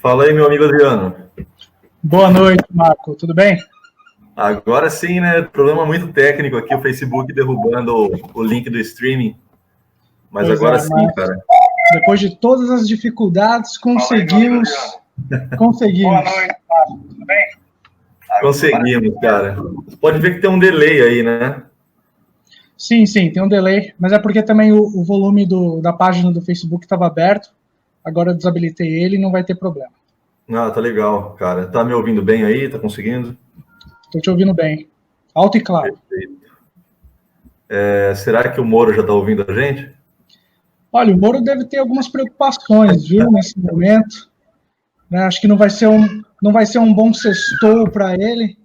Fala aí, meu amigo Adriano. Boa noite, Marco. Tudo bem? Agora sim, né? Problema muito técnico aqui, o Facebook derrubando o link do streaming. Mas Pois agora é, sim, mas cara. depois de todas as dificuldades, conseguimos. Boa noite, Marco. Tudo bem? Conseguimos, cara. Você pode ver que tem um delay aí, né? Sim, tem um delay, mas é porque também o volume da página do Facebook estava aberto. Agora eu desabilitei ele e não vai ter problema. Ah, tá legal, cara. Tá me ouvindo bem aí? Tá conseguindo? Estou te ouvindo bem. Alto e claro. Perfeito. Será que o Moro já tá ouvindo a gente? Olha, o Moro deve ter algumas preocupações, viu, nesse momento. Né? Acho que não vai ser um bom sextou para ele,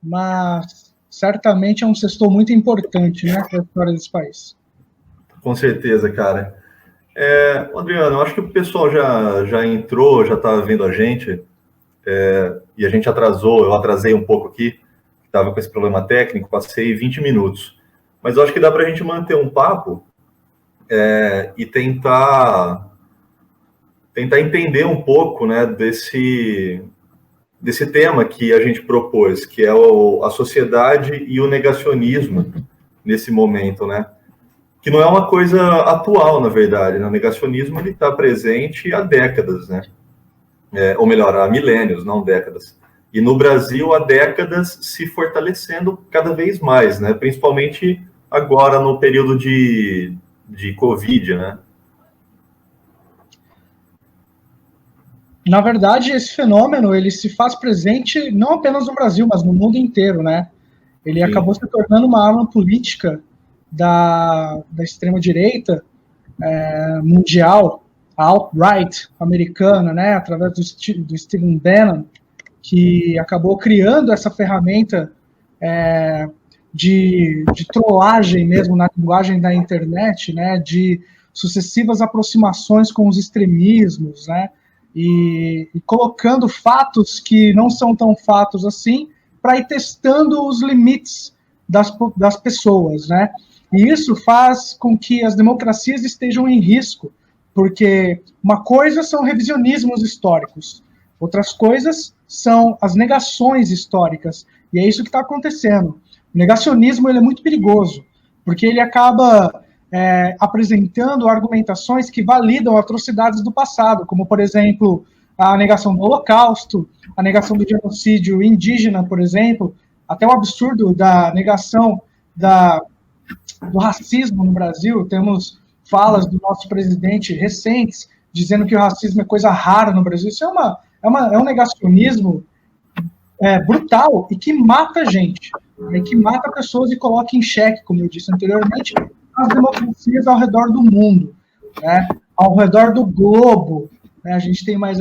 mas certamente é um sextou muito importante, né, para a história desse país. Com certeza, cara. Adriano, eu acho que o pessoal já entrou, já tá vendo a gente, e a gente atrasou, eu atrasei um pouco aqui, estava com esse problema técnico, passei 20 minutos. Mas eu acho que dá para a gente manter um papo e tentar entender um pouco, né, desse tema que a gente propôs, que é a sociedade e o negacionismo nesse momento, né? Que não é uma coisa atual, na verdade, né? O negacionismo está presente há décadas, né? Ou melhor, há milênios, não décadas. E no Brasil, há décadas se fortalecendo cada vez mais, né? Principalmente agora no período de Covid, né? Na verdade, esse fenômeno ele se faz presente não apenas no Brasil, mas no mundo inteiro, né? Ele acabou se tornando uma arma política da extrema-direita mundial, a alt-right americana, né? Através do Stephen Bannon, que acabou criando essa ferramenta de trollagem mesmo na linguagem da internet, né? De sucessivas aproximações com os extremismos, né? E colocando fatos que não são tão fatos assim, para ir testando os limites das pessoas, né? E isso faz com que as democracias estejam em risco, porque uma coisa são revisionismos históricos, outras coisas são as negações históricas, e é isso que está acontecendo. O negacionismo ele é muito perigoso, porque ele acaba apresentando argumentações que validam atrocidades do passado, como, por exemplo, a negação do Holocausto, a negação do genocídio indígena, por exemplo, até o absurdo da negação do racismo no Brasil. Temos falas do nosso presidente recentes dizendo que o racismo é coisa rara no Brasil. Isso é um negacionismo brutal e que mata gente, que mata pessoas e coloca em xeque, como eu disse anteriormente, as democracias ao redor do mundo, né? Ao redor do globo. Né? A gente tem mais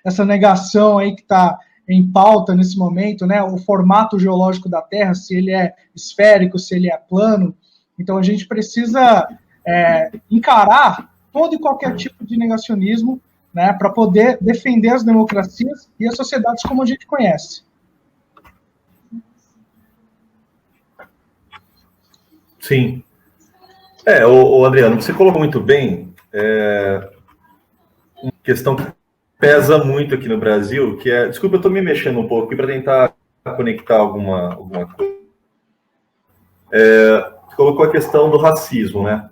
essa negação aí que está em pauta nesse momento, né? O formato geológico da Terra, se ele é esférico, se ele é plano. Então a gente precisa encarar todo e qualquer tipo de negacionismo, né, para poder defender as democracias e as sociedades como a gente conhece. Sim. O Adriano, você colocou muito bem uma questão que pesa muito aqui no Brasil, que é... Desculpa, eu estou me mexendo um pouco aqui para tentar conectar alguma coisa. Você colocou a questão do racismo, né?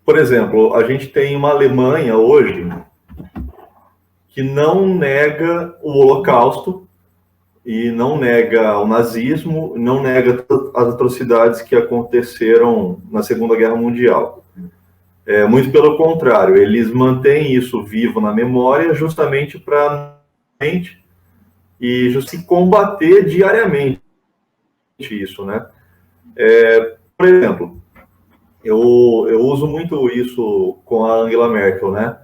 Por exemplo, a gente tem uma Alemanha hoje que não nega o Holocausto e não nega o nazismo, não nega as atrocidades que aconteceram na Segunda Guerra Mundial. Muito pelo contrário, eles mantêm isso vivo na memória justamente para se combater diariamente isso, né? Por exemplo, eu uso muito isso com a Angela Merkel, né?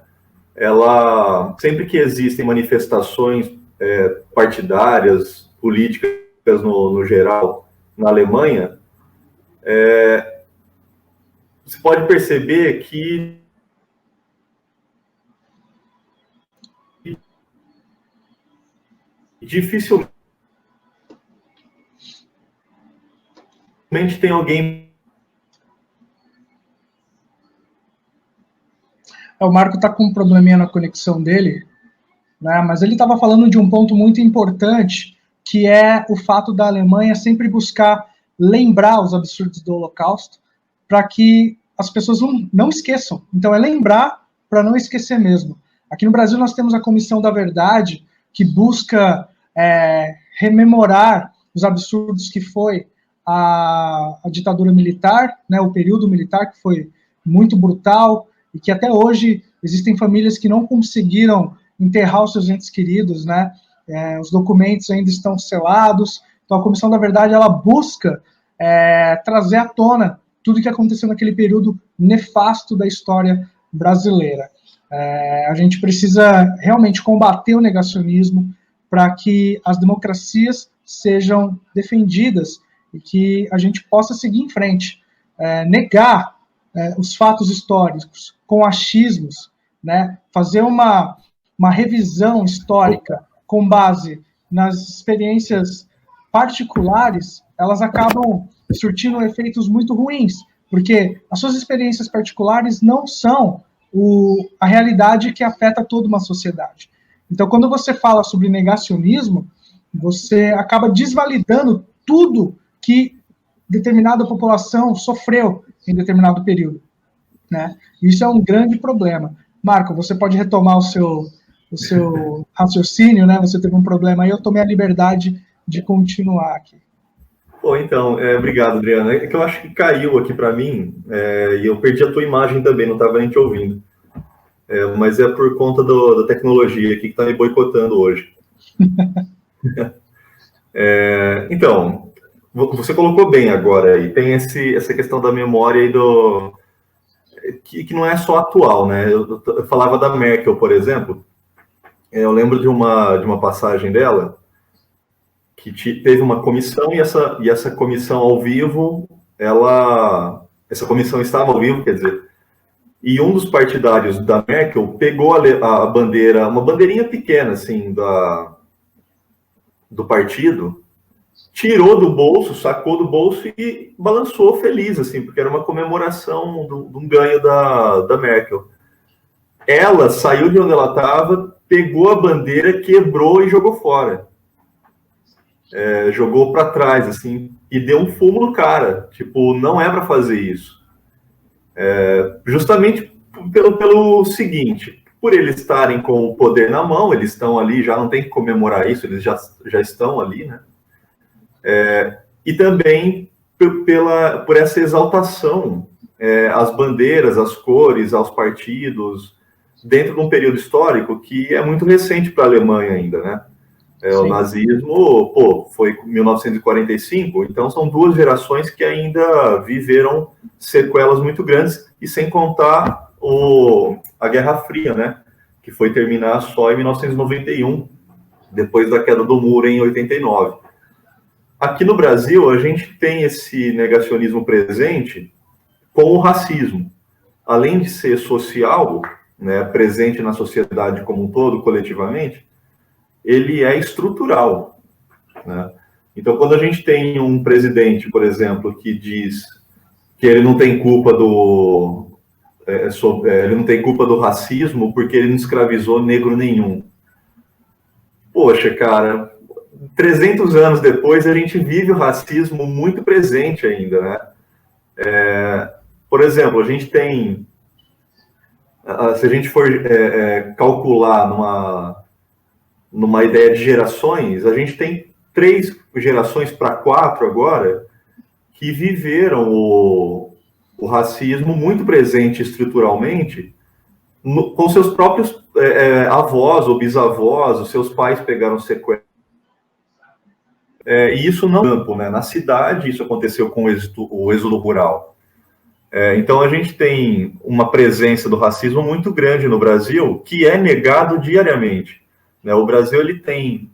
Ela, sempre que existem manifestações partidárias, políticas no geral, na Alemanha, você pode perceber que dificilmente tem alguém... O Marco está com um probleminha na conexão dele. né? Mas ele estava falando de um ponto muito importante, que é o fato da Alemanha sempre buscar lembrar os absurdos do Holocausto para que as pessoas não esqueçam. Então, é lembrar para não esquecer mesmo. Aqui no Brasil, nós temos a Comissão da Verdade, que busca rememorar os absurdos que foi a ditadura militar, né, o período militar, que foi muito brutal, e que até hoje existem famílias que não conseguiram enterrar os seus entes queridos, né? Os documentos ainda estão selados. Então, a Comissão da Verdade, ela busca trazer à tona tudo que aconteceu naquele período nefasto da história brasileira. A gente precisa realmente combater o negacionismo para que as democracias sejam defendidas e que a gente possa seguir em frente. Negar os fatos históricos com achismos, né? Fazer uma revisão histórica com base nas experiências particulares, elas acabam surtindo efeitos muito ruins, porque as suas experiências particulares não são a realidade que afeta toda uma sociedade. Então, quando você fala sobre negacionismo, você acaba desvalidando tudo que determinada população sofreu em determinado período, né? Isso é um grande problema. Marco, você pode retomar o seu raciocínio, né? Você teve um problema aí, eu tomei a liberdade de continuar aqui. Bom, então, obrigado, Adriano. É que eu acho que caiu aqui para mim, e eu perdi a tua imagem também, não estava nem te ouvindo. Mas é por conta da tecnologia aqui que está me boicotando hoje. Então, você colocou bem agora, e tem essa questão da memória e que não é só atual, né? Eu falava da Merkel, por exemplo. Eu lembro de uma passagem dela, que teve uma comissão, e essa comissão ao vivo, essa comissão estava ao vivo, quer dizer, e um dos partidários da Merkel pegou a bandeira, uma bandeirinha pequena, assim, do partido, tirou do bolso, sacou do bolso e balançou feliz, assim, porque era uma comemoração de um ganho da Merkel. Ela saiu de onde ela estava, pegou a bandeira, quebrou e jogou fora. Jogou para trás, assim, e deu um fumo no cara. Tipo, não é para fazer isso. Justamente pelo seguinte, por eles estarem com o poder na mão, eles estão ali, já não tem que comemorar isso, eles já estão ali, né? E também por essa exaltação às bandeiras, às cores, aos partidos, dentro de um período histórico que é muito recente para a Alemanha ainda, né? O nazismo, foi em 1945, então são 2 gerações que ainda viveram sequelas muito grandes, e sem contar a Guerra Fria, né? Que foi terminar só em 1991, depois da queda do muro em 89. Aqui no Brasil, a gente tem esse negacionismo presente com o racismo. Além de ser social, né, presente na sociedade como um todo, coletivamente, ele é estrutural, né? Então, quando a gente tem um presidente, por exemplo, que diz que ele não tem culpa ele não tem culpa do racismo porque ele não escravizou negro nenhum. Poxa, cara, 300 anos depois, a gente vive o racismo muito presente ainda, né? Por exemplo, a gente tem, se a gente for calcular numa ideia de gerações, a gente tem 3 gerações para 4 agora que viveram o racismo muito presente estruturalmente com seus próprios avós ou bisavós, os seus pais pegaram sequela. E isso não no campo, né? Na cidade, isso aconteceu com o êxodo rural. Então, a gente tem uma presença do racismo muito grande no Brasil, que é negado diariamente. O Brasil ele tem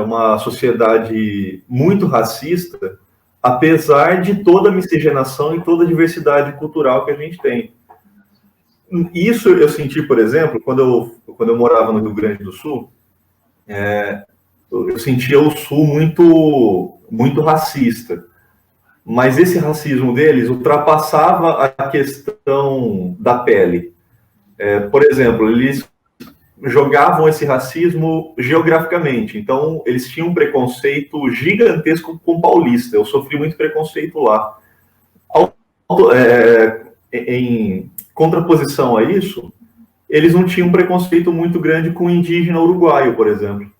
uma sociedade muito racista, apesar de toda a miscigenação e toda a diversidade cultural que a gente tem. Isso eu senti, por exemplo, quando eu morava no Rio Grande do Sul, eu sentia o Sul muito, muito racista. Mas esse racismo deles ultrapassava a questão da pele. Por exemplo, eles jogavam esse racismo geograficamente. Então, eles tinham um preconceito gigantesco com paulista. Eu sofri muito preconceito lá. Em contraposição a isso, eles não tinham um preconceito muito grande com o indígena uruguaio, por exemplo.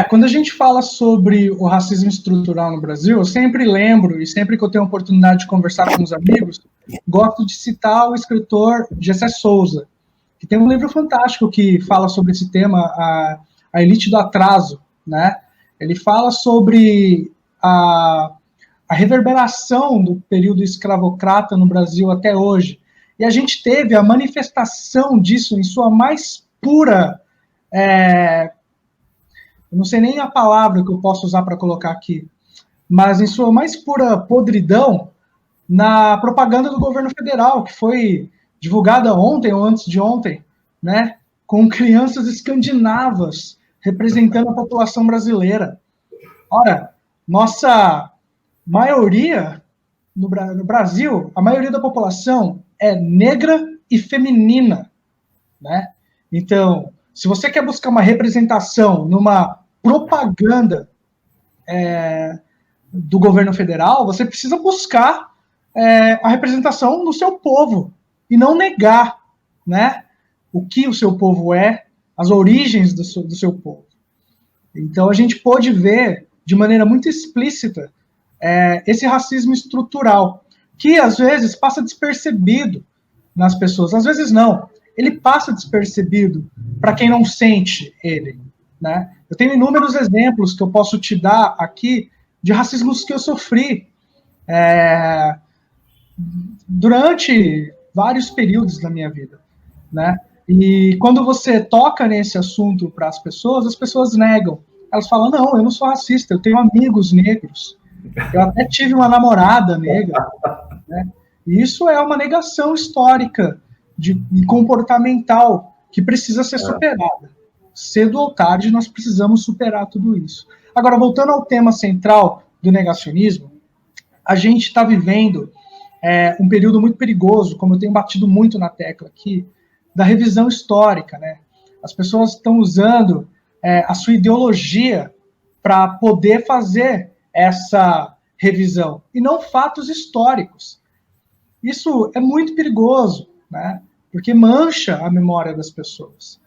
Quando a gente fala sobre o racismo estrutural no Brasil, eu sempre lembro, e sempre que eu tenho a oportunidade de conversar com os amigos, gosto de citar o escritor Gessé Souza, que tem um livro fantástico que fala sobre esse tema, a Elite do Atraso, né? Ele fala sobre a reverberação do período escravocrata no Brasil até hoje. E a gente teve a manifestação disso em sua mais pura... eu não sei nem a palavra que eu posso usar para colocar aqui, mas em sua mais pura podridão, na propaganda do governo federal, que foi divulgada ontem ou antes de ontem, né, com crianças escandinavas representando a população brasileira. Ora, nossa maioria no Brasil, a maioria da população é negra e feminina, né? Então, se você quer buscar uma representação numa propaganda do governo federal, você precisa buscar a representação do seu povo e não negar, né, o que o seu povo é, as origens do seu povo. Então, a gente pôde ver de maneira muito explícita esse racismo estrutural, que às vezes passa despercebido nas pessoas, às vezes não. Ele passa despercebido para quem não sente ele, né? Eu tenho inúmeros exemplos que eu posso te dar aqui de racismos que eu sofri durante vários períodos da minha vida, né? E quando você toca nesse assunto para as pessoas negam. Elas falam, não, eu não sou racista, eu tenho amigos negros, eu até tive uma namorada negra, né? E isso é uma negação histórica e comportamental que precisa ser superada. Cedo ou tarde, nós precisamos superar tudo isso. Agora, voltando ao tema central do negacionismo, a gente está vivendo um período muito perigoso, como eu tenho batido muito na tecla aqui, da revisão histórica, né? As pessoas estão usando a sua ideologia para poder fazer essa revisão, e não fatos históricos. Isso é muito perigoso, né? Porque mancha a memória das pessoas,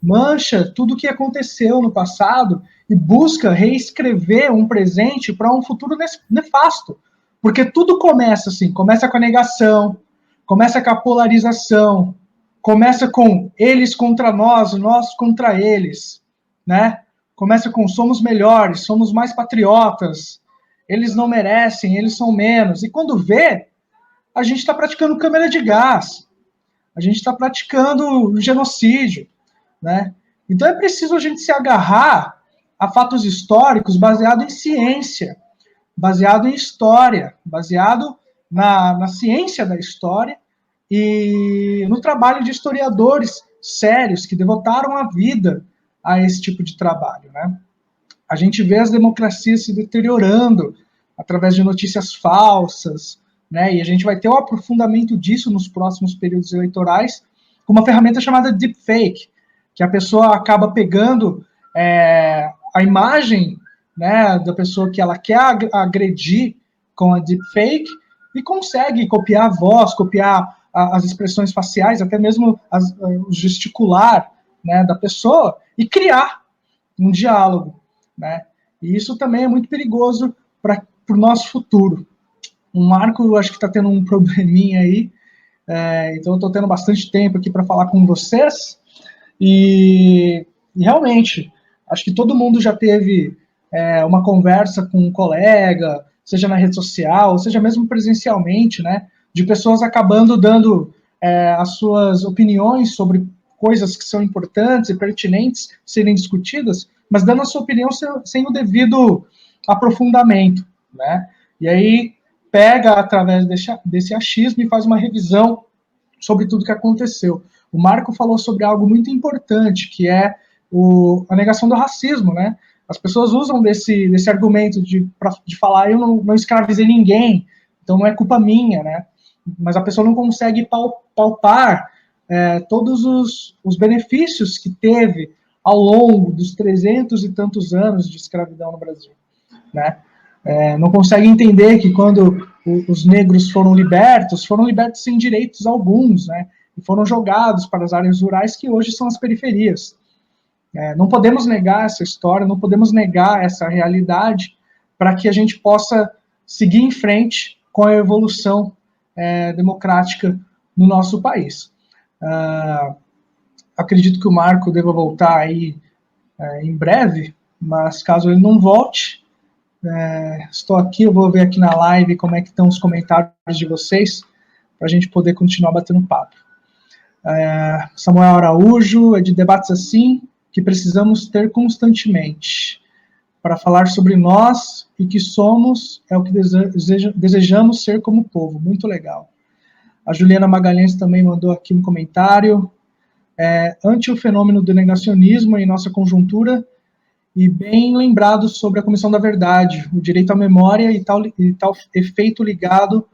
mancha tudo o que aconteceu no passado e busca reescrever um presente para um futuro nefasto. Porque tudo começa assim, começa com a negação, começa com a polarização, começa com eles contra nós contra eles, né? Começa com somos melhores, somos mais patriotas, eles não merecem, eles são menos. E quando vê, a gente está praticando câmara de gás, a gente está praticando genocídio, né? Então é preciso a gente se agarrar a fatos históricos baseado em ciência, baseado em história, baseado na ciência da história e no trabalho de historiadores sérios que devotaram a vida a esse tipo de trabalho, né? A gente vê as democracias se deteriorando através de notícias falsas, né? E a gente vai ter o aprofundamento disso nos próximos períodos eleitorais com uma ferramenta chamada deepfake, que a pessoa acaba pegando a imagem, né, da pessoa que ela quer agredir com a deepfake e consegue copiar a voz, copiar as expressões faciais, até mesmo o gesticular, né, da pessoa e criar um diálogo, né? E isso também é muito perigoso para o nosso futuro. O Marco, eu acho que está tendo um probleminha aí, então eu estou tendo bastante tempo aqui para falar com vocês e realmente, acho que todo mundo já teve uma conversa com um colega, seja na rede social, seja mesmo presencialmente, né, de pessoas acabando dando as suas opiniões sobre coisas que são importantes e pertinentes serem discutidas, mas dando a sua opinião sem o devido aprofundamento, né? E aí pega através desse achismo e faz uma revisão sobre tudo que aconteceu. O Marco falou sobre algo muito importante, que é a negação do racismo, né? As pessoas usam desse argumento de falar eu não escravizei ninguém, então não é culpa minha, né? mas a pessoa não consegue palpar todos os benefícios que teve ao longo dos 300 e tantos anos de escravidão no Brasil, né? Não consegue entender que quando os negros foram libertos sem direitos alguns, né? E foram jogados para as áreas rurais que hoje são as periferias. Não podemos negar essa história, não podemos negar essa realidade para que a gente possa seguir em frente com a evolução democrática no nosso país. Acredito que o Marco deva voltar aí em breve, mas caso ele não volte, estou aqui, eu vou ver aqui na live como é que estão os comentários de vocês, para a gente poder continuar batendo papo. Samuel Araújo, é de debates assim que precisamos ter constantemente, para falar sobre nós e que somos, é o que desejamos ser como povo. Muito legal. A Juliana Magalhães também mandou aqui um comentário. Ante o fenômeno do negacionismo em nossa conjuntura, e bem lembrado sobre a Comissão da Verdade, o direito à memória e tal efeito ligado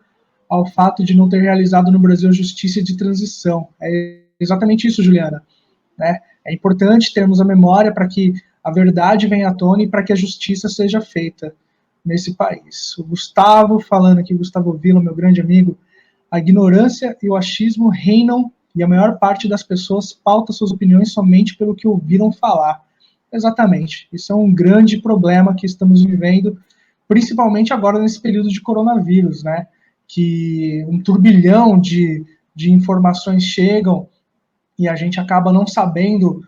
ao fato de não ter realizado no Brasil a justiça de transição. É exatamente isso, Juliana. Né? É importante termos a memória para que a verdade venha à tona e para que a justiça seja feita nesse país. O Gustavo, falando aqui, Gustavo Vila, meu grande amigo, a ignorância e o achismo reinam e a maior parte das pessoas pauta suas opiniões somente pelo que ouviram falar. Exatamente. Isso é um grande problema que estamos vivendo, principalmente agora nesse período de coronavírus, né? Que um turbilhão de informações chegam e a gente acaba não sabendo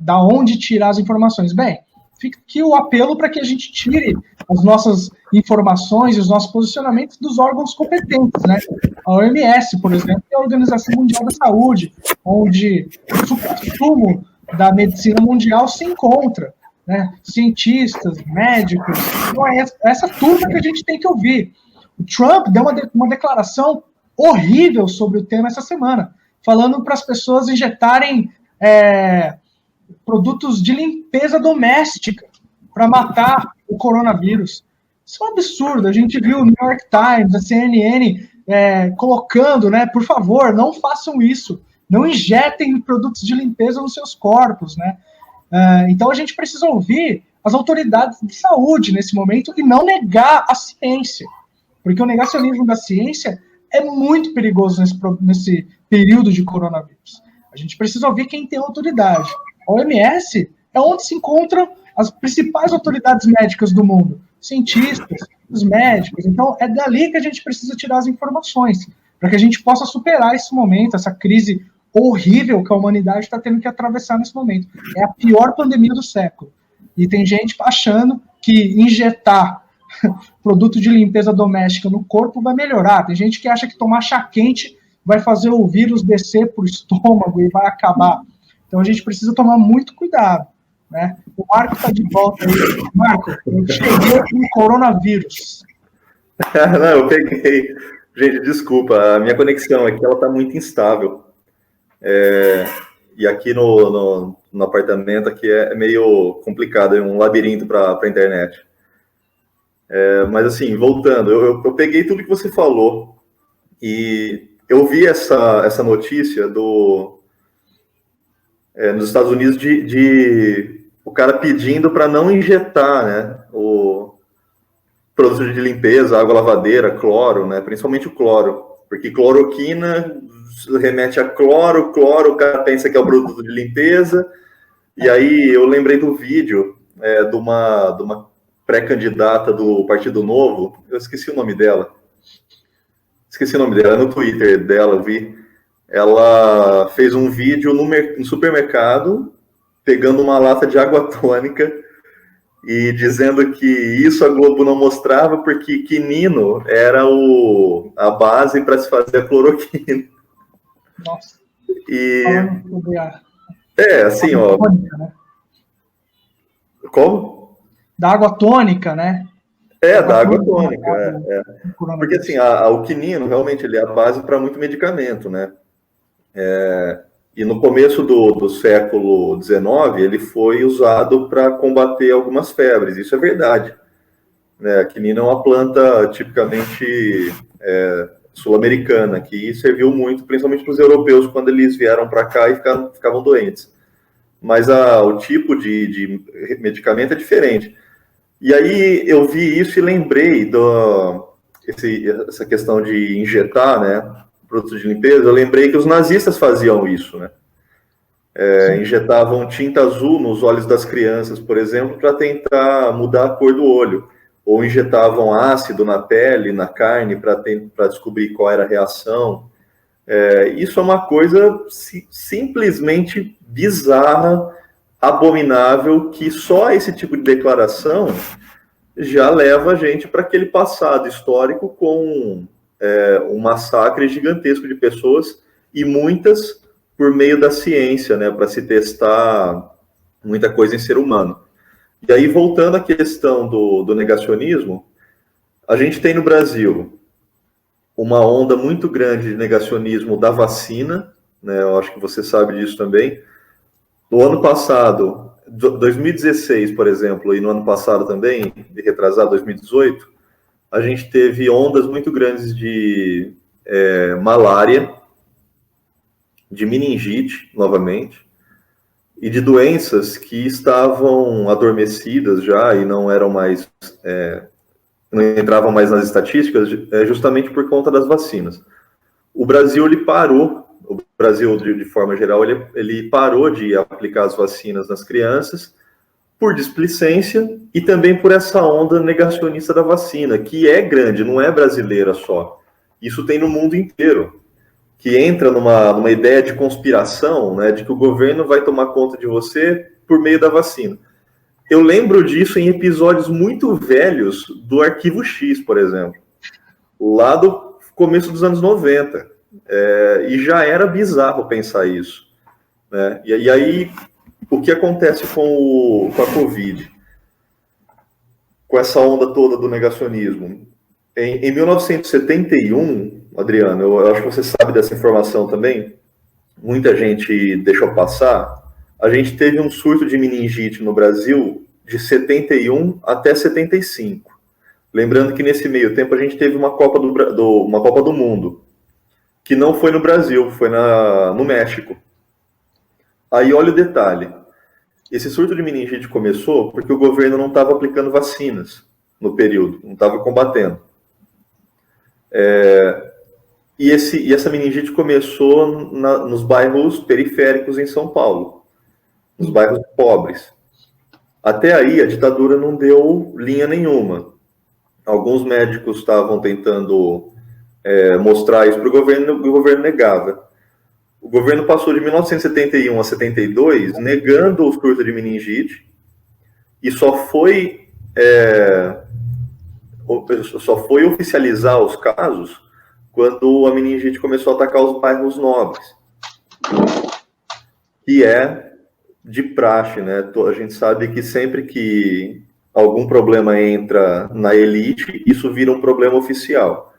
da onde tirar as informações. Bem, fica aqui o apelo para que a gente tire as nossas informações e os nossos posicionamentos dos órgãos competentes, né? A OMS, por exemplo, é a Organização Mundial da Saúde, onde o supra-sumo da medicina mundial se encontra, né? Cientistas, médicos, então é essa turma que a gente tem que ouvir. O Trump deu uma declaração horrível sobre o tema essa semana, falando para as pessoas injetarem produtos de limpeza doméstica para matar o coronavírus. Isso é um absurdo. A gente viu o New York Times, a CNN colocando, né, por favor, não façam isso, não injetem produtos de limpeza nos seus corpos, né? Então a gente precisa ouvir as autoridades de saúde nesse momento e não negar a ciência, porque o negacionismo da ciência é muito perigoso nesse período de coronavírus. A gente precisa ouvir quem tem autoridade. A OMS é onde se encontram as principais autoridades médicas do mundo, cientistas, os médicos. Então, é dali que a gente precisa tirar as informações, para que a gente possa superar esse momento, essa crise horrível que a humanidade está tendo que atravessar nesse momento. É a pior pandemia do século. E tem gente achando que injetar produto de limpeza doméstica no corpo vai melhorar. Tem gente que acha que tomar chá quente vai fazer o vírus descer para o estômago e vai acabar. Então a gente precisa tomar muito cuidado, né? O Marco está de volta aí. Marco, eu cheguei com o coronavírus. Não, eu peguei. Gente, desculpa, a minha conexão aqui ela está muito instável. E aqui no apartamento aqui é meio complicado, é um labirinto para a internet. Mas assim, voltando, eu peguei tudo que você falou e eu vi essa notícia nos Estados Unidos de o cara pedindo para não injetar, né, o produto de limpeza, água lavadeira, cloro, né, principalmente o cloro, porque cloroquina remete a cloro, o cara pensa que é o produto de limpeza, e aí eu lembrei do vídeo de uma pré-candidata do Partido Novo, eu esqueci o nome dela, no Twitter dela, eu vi, ela fez um vídeo no supermercado, pegando uma lata de água tônica e dizendo que isso a Globo não mostrava porque quinino era a base para se fazer a cloroquina. Nossa. E assim, ó. Tônica, né? Como? Da água tônica, né? Da água tônica. Porque assim, o quinino realmente ele é a base para muito medicamento, né? E no começo do século XIX ele foi usado para combater algumas febres, isso é verdade. né? A quinina é uma planta tipicamente sul-americana, que serviu muito, principalmente para os europeus, quando eles vieram para cá e ficavam doentes. Mas o tipo de medicamento é diferente. E aí eu vi isso e lembrei essa questão de injetar, né, produtos de limpeza. Eu lembrei que os nazistas faziam isso, né? Injetavam tinta azul nos olhos das crianças, por exemplo, para tentar mudar a cor do olho. Ou injetavam ácido na pele, na carne, para descobrir qual era a reação. Isso é uma coisa simplesmente bizarra, abominável, que só esse tipo de declaração já leva a gente para aquele passado histórico com um massacre gigantesco de pessoas, e muitas por meio da ciência, né, para se testar muita coisa em ser humano. E aí, voltando à questão do negacionismo, a gente tem no Brasil uma onda muito grande de negacionismo da vacina, né? Eu acho que você sabe disso também. No ano passado, 2016, por exemplo, e no ano passado também, de retrasado, 2018, a gente teve ondas muito grandes de malária, de meningite, novamente, e de doenças que estavam adormecidas já e não eram mais, não entravam mais nas estatísticas, justamente por conta das vacinas. O Brasil, ele parou, o Brasil, de forma geral, ele parou de aplicar as vacinas nas crianças por displicência e também por essa onda negacionista da vacina, que é grande, não é brasileira só. Isso tem no mundo inteiro, que entra numa ideia de conspiração, né, de que o governo vai tomar conta de você por meio da vacina. Eu lembro disso em episódios muito velhos do Arquivo X, por exemplo, lá do começo dos anos 90. E já era bizarro pensar isso, né? E aí, o que acontece com a Covid? Com essa onda toda do negacionismo? Em 1971, Adriano, eu acho que você sabe dessa informação também, muita gente deixou passar, a gente teve um surto de meningite no Brasil de 71 até 75. Lembrando que nesse meio tempo a gente teve uma Copa do Mundo, que não foi no Brasil, foi no México. Aí olha o detalhe, esse surto de meningite começou porque o governo não estava aplicando vacinas no período, não estava combatendo. E essa meningite começou nos bairros periféricos em São Paulo, nos bairros pobres. Até aí a ditadura não deu linha nenhuma. Alguns médicos estavam tentando mostrar isso para o governo, e o governo negava. O governo passou de 1971 a 72 negando o surto de meningite e só foi oficializar os casos quando a meningite começou a atacar os bairros nobres, que é de praxe, né? A gente sabe que sempre que algum problema entra na elite, isso vira um problema oficial.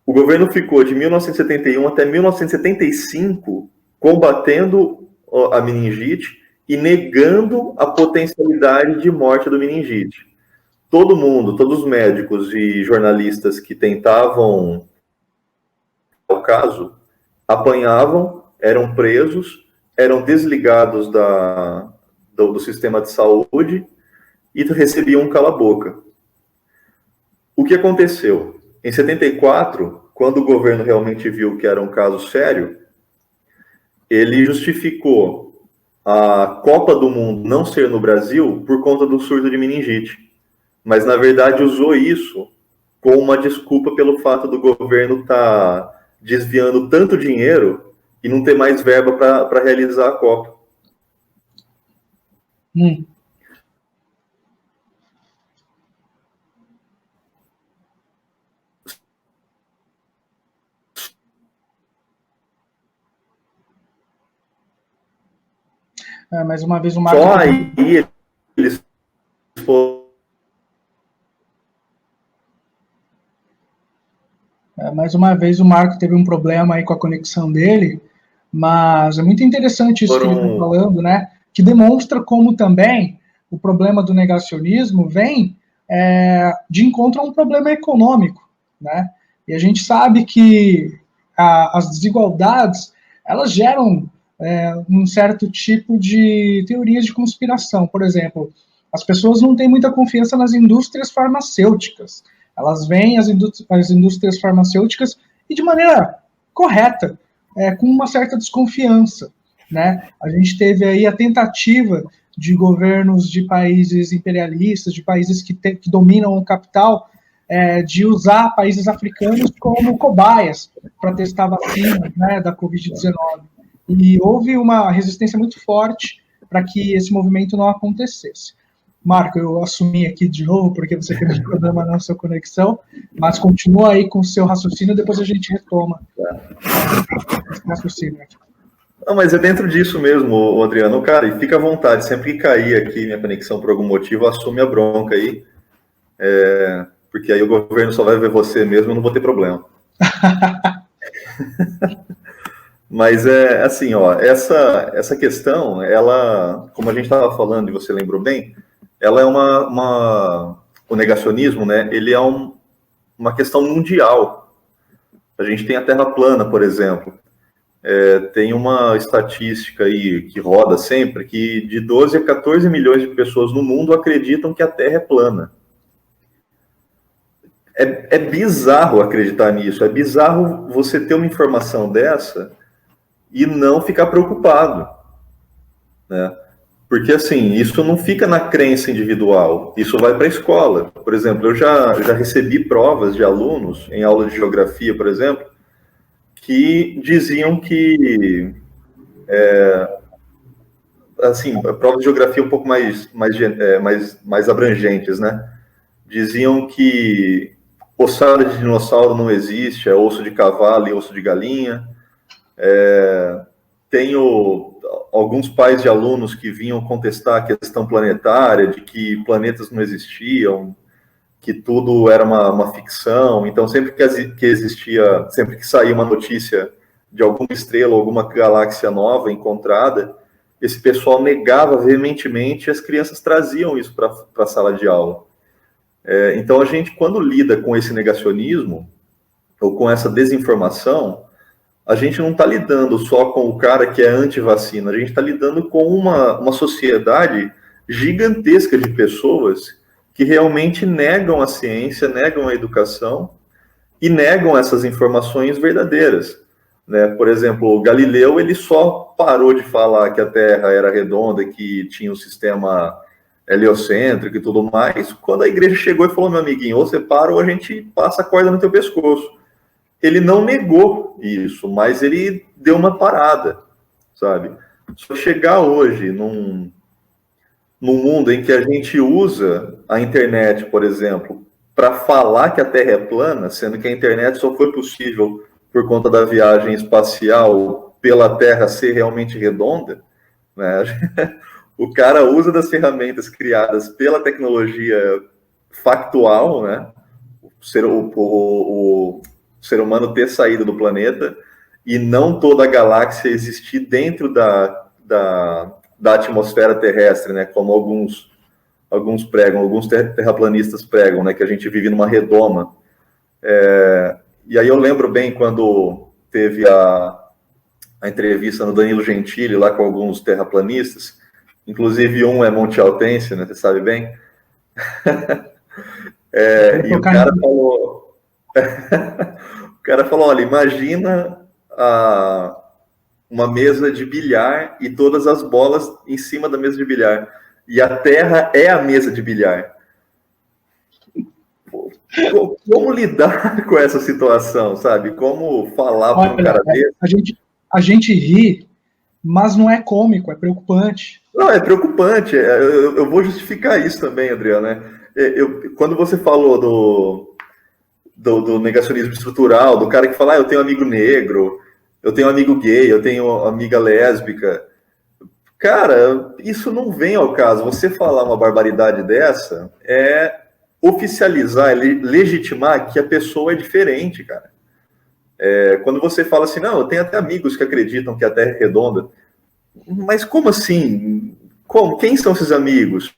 O governo ficou de 1971 até 1975 combatendo a meningite e negando a potencialidade de morte do meningite. Todo mundo, todos os médicos e jornalistas que tentavam o caso, apanhavam, eram presos, eram desligados do sistema de saúde e recebiam um cala-boca. O que aconteceu? Em 74, quando o governo realmente viu que era um caso sério, ele justificou a Copa do Mundo não ser no Brasil por conta do surto de meningite. Mas, na verdade, usou isso como uma desculpa pelo fato do governo estar desviando tanto dinheiro e não ter mais verba para realizar a Copa. Mais uma vez o Marco... Só aí eles foram... Mais uma vez o Marco teve um problema aí com a conexão dele, mas é muito interessante isso que ele está falando, né? Que demonstra como também o problema do negacionismo vem de encontro a um problema econômico, né? E a gente sabe que as desigualdades, elas geram um certo tipo de teorias de conspiração. Por exemplo, as pessoas não têm muita confiança nas indústrias farmacêuticas. Elas veem as indústrias farmacêuticas e de maneira correta, com uma certa desconfiança, né? A gente teve aí a tentativa de governos de países imperialistas, de países que dominam o capital, de usar países africanos como cobaias para testar vacinas, né, da Covid-19. E houve uma resistência muito forte para que esse movimento não acontecesse. Marco, eu assumi aqui de novo, porque você teve um problema na sua conexão, mas continua aí com o seu raciocínio, depois a gente retoma esse raciocínio aqui. Não, mas é dentro disso mesmo, Adriano. Cara, e fica à vontade, sempre que cair aqui minha conexão por algum motivo, assume a bronca aí, porque aí o governo só vai ver você mesmo, eu não vou ter problema. Mas assim, ó, essa questão, ela, como a gente estava falando e você lembrou bem, ela é o negacionismo, né? Ele é uma questão mundial. A gente tem a Terra plana, por exemplo. Tem uma estatística aí que roda sempre, que de 12 a 14 milhões de pessoas no mundo acreditam que a Terra é plana. É bizarro acreditar nisso, é bizarro você ter uma informação dessa e não ficar preocupado, né? Porque, assim, isso não fica na crença individual, isso vai para a escola. Por exemplo, eu já recebi provas de alunos, em aula de geografia, por exemplo, que diziam que, assim, provas de geografia um pouco mais abrangentes, né? Diziam que ossada de dinossauro não existe, é osso de cavalo e osso de galinha. Tenho alguns pais de alunos que vinham contestar a questão planetária, de que planetas não existiam, que tudo era uma ficção. Então, sempre que saía uma notícia de alguma estrela, alguma galáxia nova encontrada, esse pessoal negava veementemente e as crianças traziam isso para a sala de aula. Então, a gente, quando lida com esse negacionismo, ou com essa desinformação, a gente não está lidando só com o cara que é anti-vacina, a gente está lidando com uma sociedade gigantesca de pessoas que realmente negam a ciência, negam a educação e negam essas informações verdadeiras, né? Por exemplo, o Galileu, ele só parou de falar que a Terra era redonda, que tinha um sistema heliocêntrico e tudo mais, quando a igreja chegou e falou: meu amiguinho, ou você para ou a gente passa a corda no teu pescoço. Ele não negou isso, mas ele deu uma parada, sabe? Só chegar hoje num mundo em que a gente usa a internet, por exemplo, para falar que a Terra é plana, sendo que a internet só foi possível por conta da viagem espacial pela Terra ser realmente redonda, né? O cara usa das ferramentas criadas pela tecnologia factual, né? O ser humano ter saído do planeta e não toda a galáxia existir dentro da atmosfera terrestre, né? Como alguns pregam, alguns terraplanistas pregam, né? Que a gente vive numa redoma. E aí eu lembro bem quando teve a entrevista no Danilo Gentili lá com alguns terraplanistas, inclusive um é montialtense, né? Você sabe bem. E o cara falou... O cara falou: olha, imagina uma mesa de bilhar e todas as bolas em cima da mesa de bilhar. E a Terra é a mesa de bilhar. Como lidar com essa situação, sabe? Como falar para um cara desse? A gente ri, mas não é cômico, é preocupante. Não, é preocupante. Eu vou justificar isso também, Adriano, né? Quando você falou do negacionismo estrutural, do cara que fala: eu tenho amigo negro, eu tenho amigo gay, eu tenho amiga lésbica. Cara, isso não vem ao caso. Você falar uma barbaridade dessa é oficializar, é legitimar que a pessoa é diferente, cara. Quando você fala assim: não, eu tenho até amigos que acreditam que a Terra é redonda. Mas como assim? Quem são esses amigos?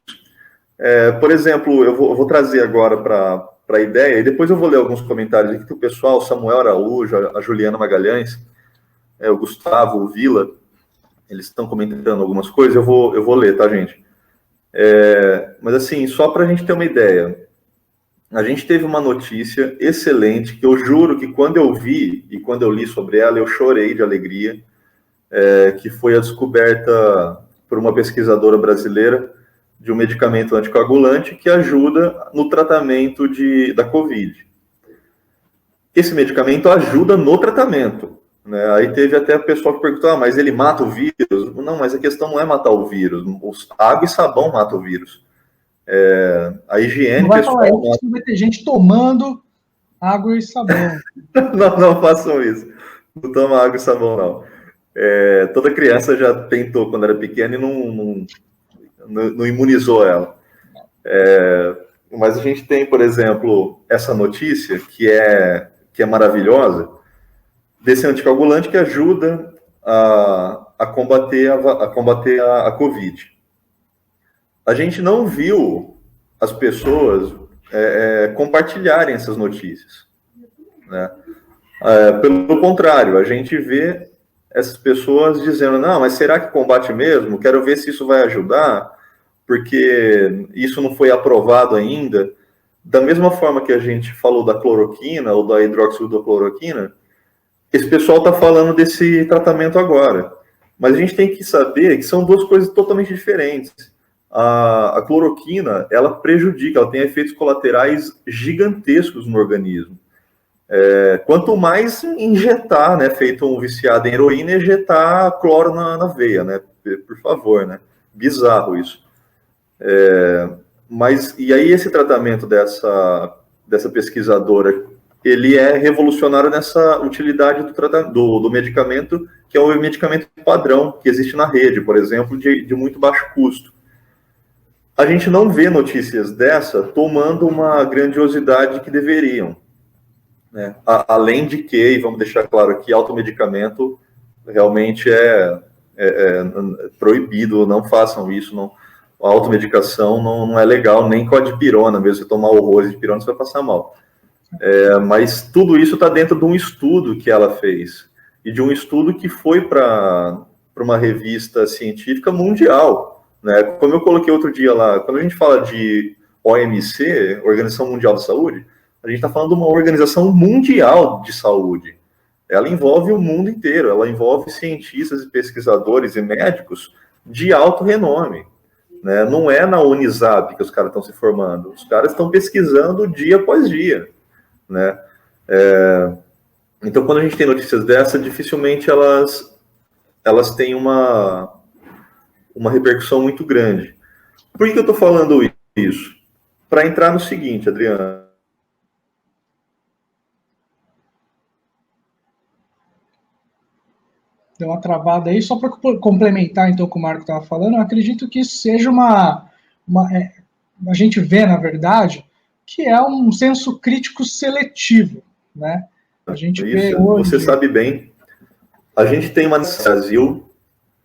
Por exemplo, eu vou trazer agora para a ideia, e depois eu vou ler alguns comentários aqui que o pessoal, o Samuel Araújo, a Juliana Magalhães, o Gustavo, o Vila, eles estão comentando algumas coisas, eu vou ler, tá, gente? Mas assim, só para a gente ter uma ideia, a gente teve uma notícia excelente, que eu juro que quando eu vi e quando eu li sobre ela, eu chorei de alegria, que foi a descoberta por uma pesquisadora brasileira de um medicamento anticoagulante que ajuda no tratamento da COVID. Esse medicamento ajuda no tratamento, né? Aí teve até a pessoa que perguntou, mas ele mata o vírus? Não, mas a questão não é matar o vírus, água e sabão matam o vírus. A higiene pessoal... Vai ter gente tomando água e sabão. Não façam isso. Não toma água e sabão, não. Toda criança já tentou quando era pequena e não imunizou ela. Mas a gente tem, por exemplo, essa notícia que é maravilhosa, desse anticoagulante que ajuda a combater a COVID. A gente não viu as pessoas compartilharem essas notícias, né? Pelo contrário, a gente vê essas pessoas dizendo, não, mas será que combate mesmo? Quero ver se isso vai ajudar, porque isso não foi aprovado ainda. Da mesma forma que a gente falou da cloroquina ou da hidroxicloroquina, esse pessoal está falando desse tratamento agora. Mas a gente tem que saber que são duas coisas totalmente diferentes. A cloroquina, ela prejudica, ela tem efeitos colaterais gigantescos no organismo. Quanto mais injetar, né, feito um viciado em heroína, injetar cloro na veia, né, por favor, né, bizarro isso. E aí esse tratamento dessa pesquisadora, ele é revolucionário nessa utilidade do medicamento, que é o medicamento padrão que existe na rede, por exemplo, de muito baixo custo. A gente não vê notícias dessa tomando uma grandiosidade que deveriam, né? Além de que, e vamos deixar claro aqui, automedicamento realmente é proibido, não façam isso, não. A automedicação não é legal, nem com a dipirona, mesmo se tomar horrores de dipirona, você vai passar mal. Mas tudo isso está dentro de um estudo que ela fez, e de um estudo que foi para uma revista científica mundial, né? Como eu coloquei outro dia lá, quando a gente fala de OMC, Organização Mundial de Saúde, a gente está falando de uma organização mundial de saúde. Ela envolve o mundo inteiro, ela envolve cientistas e pesquisadores e médicos de alto renome, né? Não é na Unisab que os caras estão se formando, os caras estão pesquisando dia após dia, né? Então, quando a gente tem notícias dessa, dificilmente elas têm uma repercussão muito grande. Por que eu estou falando isso? Para entrar no seguinte, Adriano. Deu uma travada aí, só para complementar então o que o Marco estava falando, eu acredito que isso seja a gente vê, na verdade, que é um senso crítico seletivo, né? A gente vê hoje... Você sabe bem, a gente tem uma no Brasil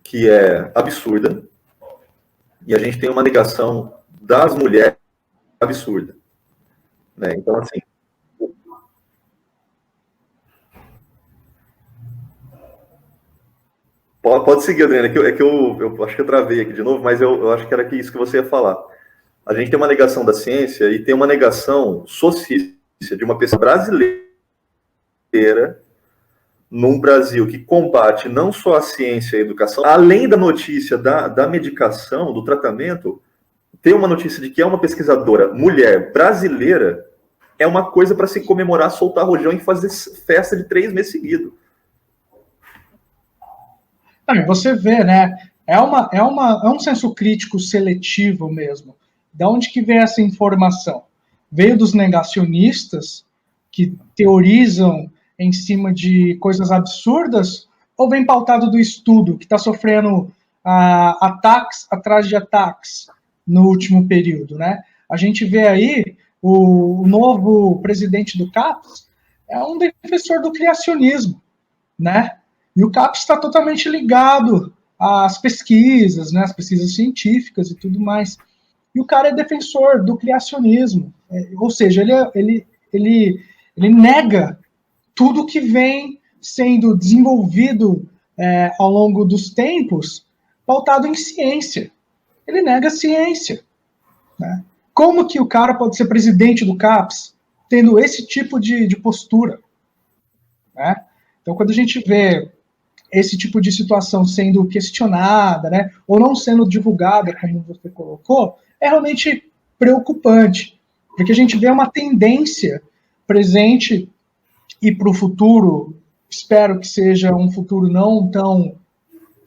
que é absurda, e a gente tem uma negação das mulheres absurda, né? Então, assim, pode seguir, Adriana, que eu acho que eu travei aqui de novo, mas eu acho que era isso que você ia falar. A gente tem uma negação da ciência e tem uma negação socialista de uma pessoa brasileira num Brasil que combate não só a ciência e a educação, além da notícia da medicação, do tratamento, tem uma notícia de que é uma pesquisadora mulher brasileira, é uma coisa para se comemorar, soltar rojão e fazer festa de 3 meses seguidos. Você vê, né? É um senso crítico seletivo mesmo. Da onde que veio essa informação? Veio dos negacionistas que teorizam em cima de coisas absurdas, ou vem pautado do estudo, que está sofrendo ataques atrás de ataques no último período, né? A gente vê aí o novo presidente do CAPES é um defensor do criacionismo, né? E o CAPES está totalmente ligado às pesquisas, né? As pesquisas científicas e tudo mais. E o cara é defensor do criacionismo, ou seja, ele nega tudo que vem sendo desenvolvido ao longo dos tempos, pautado em ciência. Ele nega a ciência, né? Como que o cara pode ser presidente do CAPES tendo esse tipo de postura, né? Então, quando a gente vê esse tipo de situação sendo questionada, né, ou não sendo divulgada, como você colocou, é realmente preocupante, porque a gente vê uma tendência presente e para o futuro, espero que seja um futuro não tão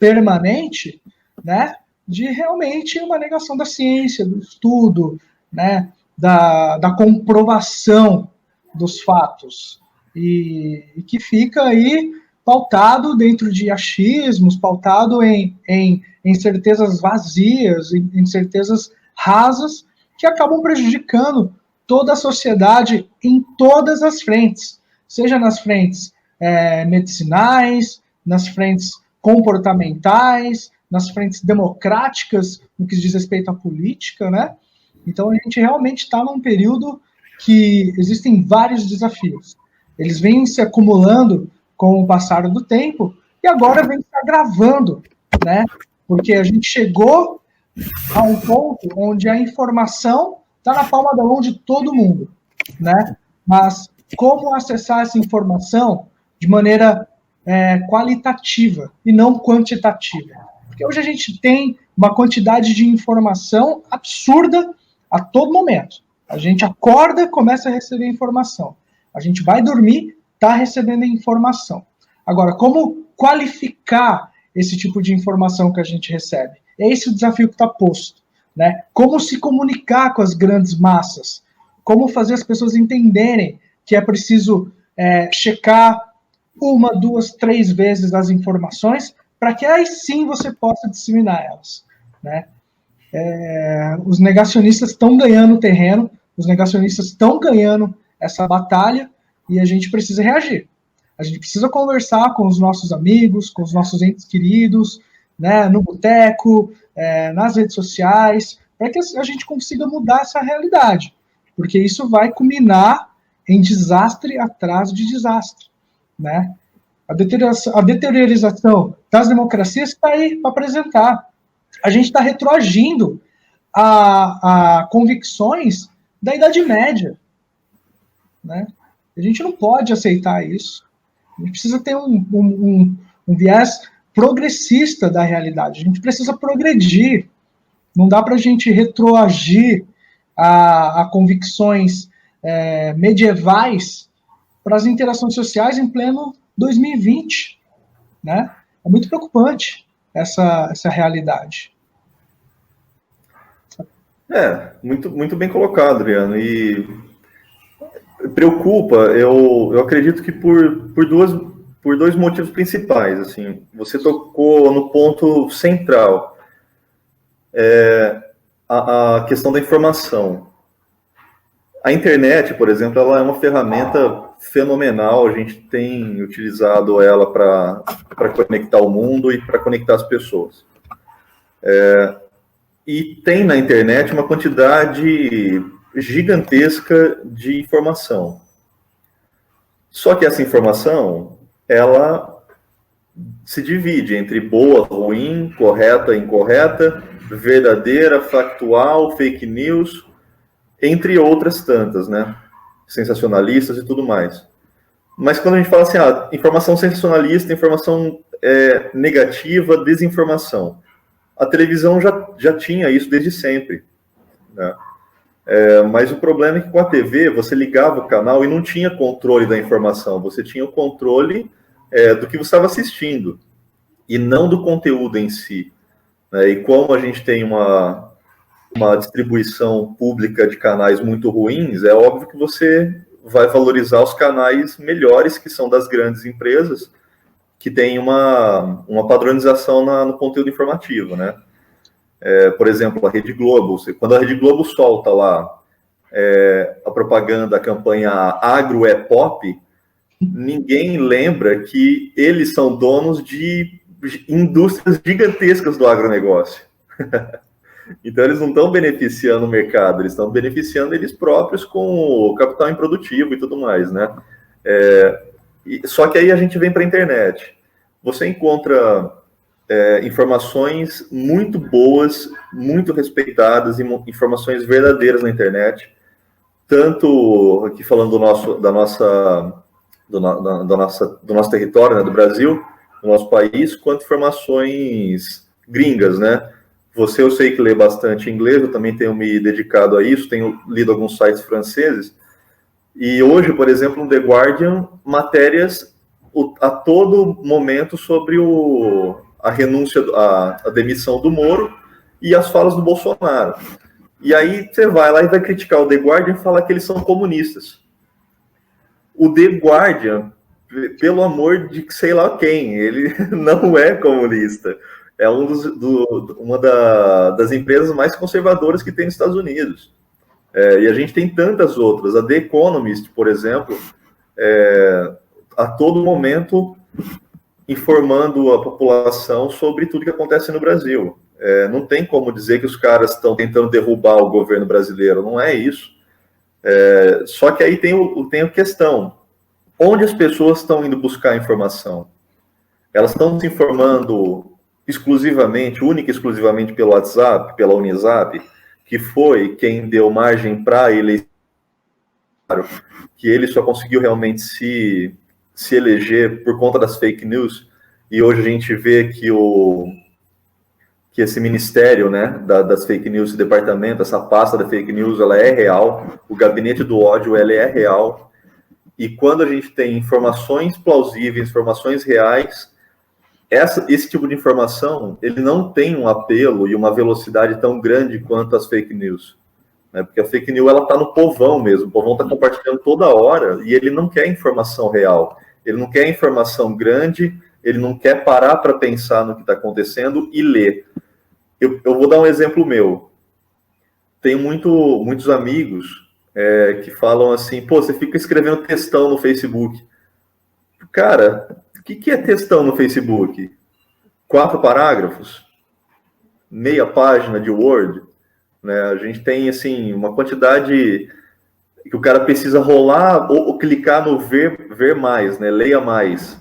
permanente, né, de realmente uma negação da ciência, do estudo, né, da comprovação dos fatos, e que fica aí pautado dentro de achismos, pautado em certezas vazias, em certezas rasas, que acabam prejudicando toda a sociedade em todas as frentes, seja nas frentes medicinais, nas frentes comportamentais, nas frentes democráticas, no que diz respeito à política, né? Então a gente realmente está num período que existem vários desafios. Eles vêm se acumulando com o passar do tempo e agora vem se agravando, né? Porque a gente chegou a um ponto onde a informação está na palma da mão de todo mundo, né? Mas como acessar essa informação de maneira qualitativa e não quantitativa? Porque hoje a gente tem uma quantidade de informação absurda a todo momento. A gente acorda, começa a receber informação. A gente vai dormir, está recebendo informação. Agora, como qualificar esse tipo de informação que a gente recebe? É esse o desafio que está posto, né? Como se comunicar com as grandes massas? Como fazer as pessoas entenderem que é preciso checar 1, 2, 3 vezes as informações para que aí sim você possa disseminar elas, né? Os negacionistas estão ganhando terreno, os negacionistas estão ganhando essa batalha e a gente precisa reagir. A gente precisa conversar com os nossos amigos, com os nossos entes queridos, né, no boteco, nas redes sociais, para que a gente consiga mudar essa realidade, porque isso vai culminar em desastre atrás de desastre, né? A deteriorização das democracias está aí para apresentar. A gente está retroagindo a convicções da Idade Média, né? A gente não pode aceitar isso. A gente precisa ter um viés progressista da realidade. A gente precisa progredir. Não dá para a gente retroagir a convicções medievais para as interações sociais em pleno 2020, né? É muito preocupante essa realidade. Muito bem colocado, Adriano. E preocupa, eu acredito que por dois motivos principais. Assim, você tocou no ponto central, a questão da informação. A internet, por exemplo, ela é uma ferramenta fenomenal. A gente tem utilizado ela para conectar o mundo e para conectar as pessoas. E tem na internet uma quantidade gigantesca de informação. Só que essa informação, ela se divide entre boa, ruim, correta, incorreta, verdadeira, factual, fake news, entre outras tantas, né? Sensacionalistas e tudo mais. Mas quando a gente fala assim, informação sensacionalista, informação negativa, desinformação, a televisão já tinha isso desde sempre, né? Mas o problema é que com a TV você ligava o canal e não tinha controle da informação, você tinha o controle do que você estava assistindo e não do conteúdo em si, né? E como a gente tem uma distribuição pública de canais muito ruins, é óbvio que você vai valorizar os canais melhores, que são das grandes empresas, que tem uma padronização no conteúdo informativo, né? Por exemplo, a Rede Globo. Quando a Rede Globo solta lá a propaganda, a campanha Agro é Pop, ninguém lembra que eles são donos de indústrias gigantescas do agronegócio. Então, eles não estão beneficiando o mercado, eles estão beneficiando eles próprios com o capital improdutivo e tudo mais, né? Só que aí a gente vem para a internet. Você encontra informações muito boas, muito respeitadas, e informações verdadeiras na internet, tanto aqui falando do nosso território, né, do Brasil, do nosso país, quanto informações gringas, né? Eu sei que lê bastante inglês, eu também tenho me dedicado a isso, tenho lido alguns sites franceses, e hoje, por exemplo, no The Guardian, matérias a todo momento sobre a renúncia, a demissão do Moro e as falas do Bolsonaro. E aí você vai lá e vai criticar o The Guardian e falar que eles são comunistas. O The Guardian, pelo amor de sei lá quem, ele não é comunista. É uma das empresas mais conservadoras que tem nos Estados Unidos. E a gente tem tantas outras. A The Economist, por exemplo, a todo momento informando a população sobre tudo que acontece no Brasil. Não tem como dizer que os caras estão tentando derrubar o governo brasileiro, não é isso. Só que aí tem a questão. Onde as pessoas estão indo buscar informação? Elas estão se informando única e exclusivamente pelo WhatsApp, pela Unisap, que foi quem deu margem para a eleição, que ele só conseguiu realmente se eleger por conta das fake news, e hoje a gente vê que esse ministério, né, das fake news, esse departamento, essa pasta da fake news, ela é real, o gabinete do ódio, ela é real, e quando a gente tem informações plausíveis, informações reais, esse tipo de informação, ele não tem um apelo e uma velocidade tão grande quanto as fake news, né? Porque a fake news, ela está no povão mesmo, o povão está compartilhando toda hora, e ele não quer informação real, ele não quer informação grande, ele não quer parar para pensar no que está acontecendo e ler. Eu vou dar um exemplo meu. Tenho muitos amigos que falam assim, pô, você fica escrevendo textão no Facebook. Cara, o que é textão no Facebook? 4 parágrafos? Meia página de Word? Né? A gente tem, assim, uma quantidade que o cara precisa rolar ou clicar no ver mais, né? Leia mais.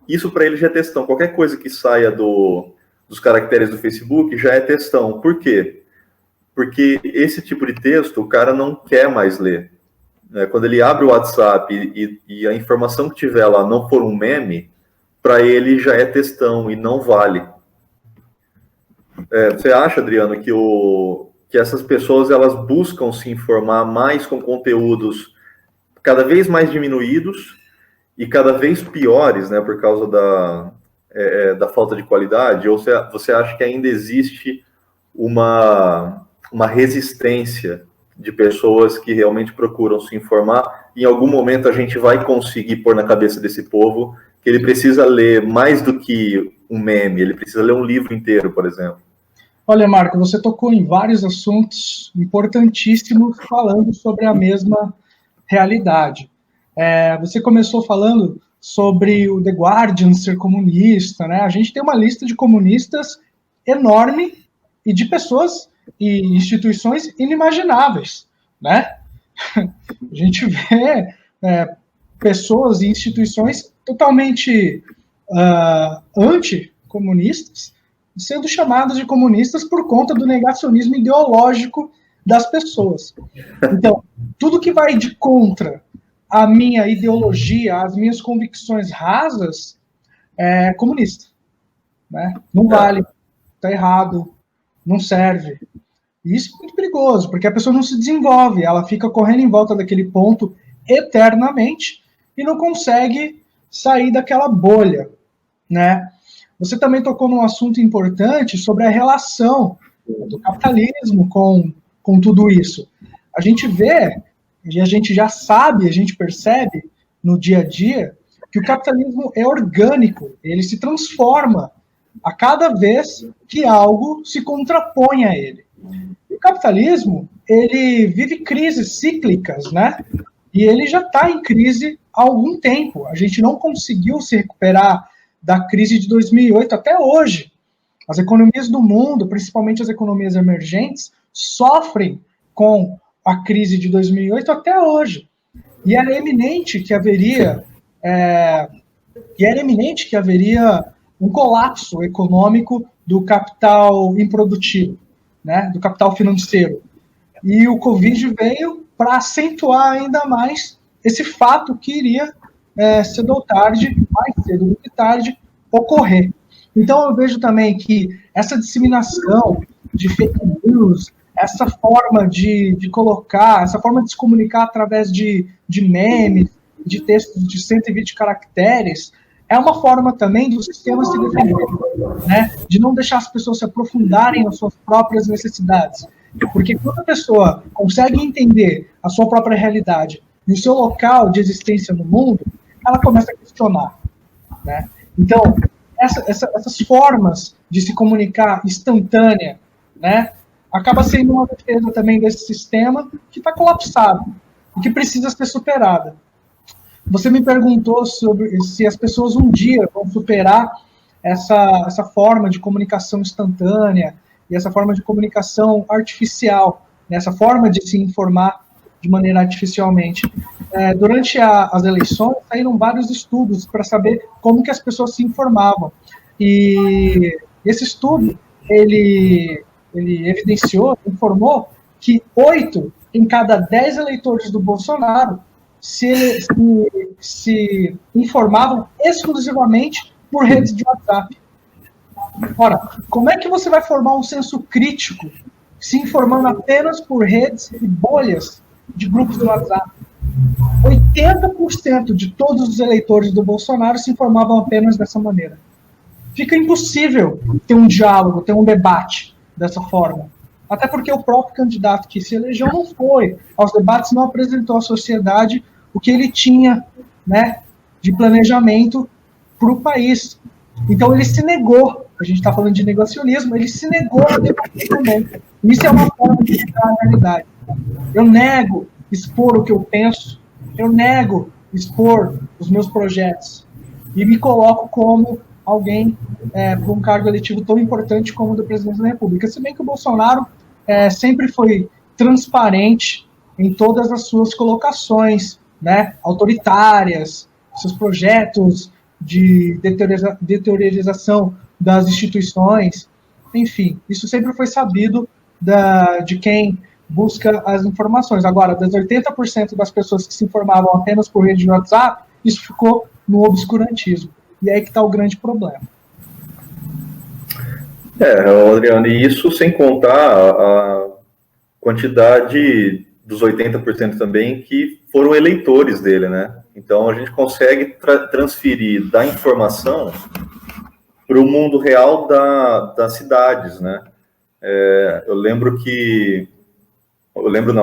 Isso para ele já é textão. Qualquer coisa que saia dos caracteres do Facebook já é textão. Por quê? Porque esse tipo de texto o cara não quer mais ler. Quando ele abre o WhatsApp e a informação que tiver lá não for um meme, para ele já é textão e não vale. Você acha, Adriano, que essas pessoas elas buscam se informar mais com conteúdos cada vez mais diminuídos e cada vez piores, né, por causa da falta de qualidade? Ou você acha que ainda existe uma resistência de pessoas que realmente procuram se informar? Em algum momento a gente vai conseguir pôr na cabeça desse povo que ele precisa ler mais do que um meme, ele precisa ler um livro inteiro, por exemplo. Olha, Marco, você tocou em vários assuntos importantíssimos falando sobre a mesma realidade. Você começou falando sobre o The Guardian ser comunista, né? A gente tem uma lista de comunistas enorme e de pessoas e instituições inimagináveis, né? A gente vê pessoas e instituições totalmente anticomunistas sendo chamadas de comunistas por conta do negacionismo ideológico das pessoas. Então, tudo que vai de contra a minha ideologia, as minhas convicções rasas, é comunista, né? Não vale, está errado, não serve. E isso é muito perigoso, porque a pessoa não se desenvolve, ela fica correndo em volta daquele ponto eternamente e não consegue sair daquela bolha, né? Você também tocou num assunto importante sobre a relação do capitalismo com tudo isso. A gente vê, e a gente já sabe, a gente percebe no dia a dia, que o capitalismo é orgânico, ele se transforma a cada vez que algo se contrapõe a ele. E o capitalismo, ele vive crises cíclicas, né? E ele já está em crise há algum tempo. A gente não conseguiu se recuperar da crise de 2008 até hoje. As economias do mundo, principalmente as economias emergentes, sofrem com a crise de 2008 até hoje. E era eminente que haveria um colapso econômico do capital improdutivo, né, do capital financeiro. E o Covid veio para acentuar ainda mais esse fato que iria, cedo ou tarde, mais cedo do que tarde, ocorrer. Então eu vejo também que essa disseminação de fake news, essa forma de colocar, essa forma de se comunicar através de memes, de textos de 120 caracteres, é uma forma também do sistema se defender, né? De não deixar as pessoas se aprofundarem nas suas próprias necessidades. Porque quando a pessoa consegue entender a sua própria realidade e o seu local de existência no mundo, ela começa a questionar, né? Então, essas formas de se comunicar instantânea, né, acaba sendo uma defesa também desse sistema que está colapsado e que precisa ser superada. Você me perguntou sobre se as pessoas um dia vão superar essa forma de comunicação instantânea e essa forma de comunicação artificial, né, essa forma de se informar de maneira artificialmente. Durante as eleições, saíram vários estudos para saber como que as pessoas se informavam. E esse estudo, ele informou que 8 em cada 10 eleitores do Bolsonaro se informavam exclusivamente por redes de WhatsApp. Ora, como é que você vai formar um senso crítico se informando apenas por redes e bolhas de grupos do WhatsApp? 80% de todos os eleitores do Bolsonaro se informavam apenas dessa maneira. Fica impossível ter um diálogo, ter um debate dessa forma. Até porque o próprio candidato que se elegeu não foi aos debates, não apresentou à sociedade o que ele tinha, né, de planejamento para o país. Então ele se negou, a gente está falando de negacionismo, ele se negou a debater também. Isso é uma forma de negar a realidade. Eu nego expor o que eu penso, eu nego expor os meus projetos e me coloco como alguém para um cargo eletivo tão importante como o do presidente da República. Se bem que o Bolsonaro sempre foi transparente em todas as suas colocações, né, autoritárias, seus projetos de deteriorização das instituições, enfim, isso sempre foi sabido de quem busca as informações. Agora, das 80% das pessoas que se informavam apenas por rede de WhatsApp, isso ficou no obscurantismo. E aí que está o grande problema. Adriano, e isso sem contar a quantidade dos 80% também que foram eleitores dele, né? Então a gente consegue transferir da informação para o mundo real das cidades, né?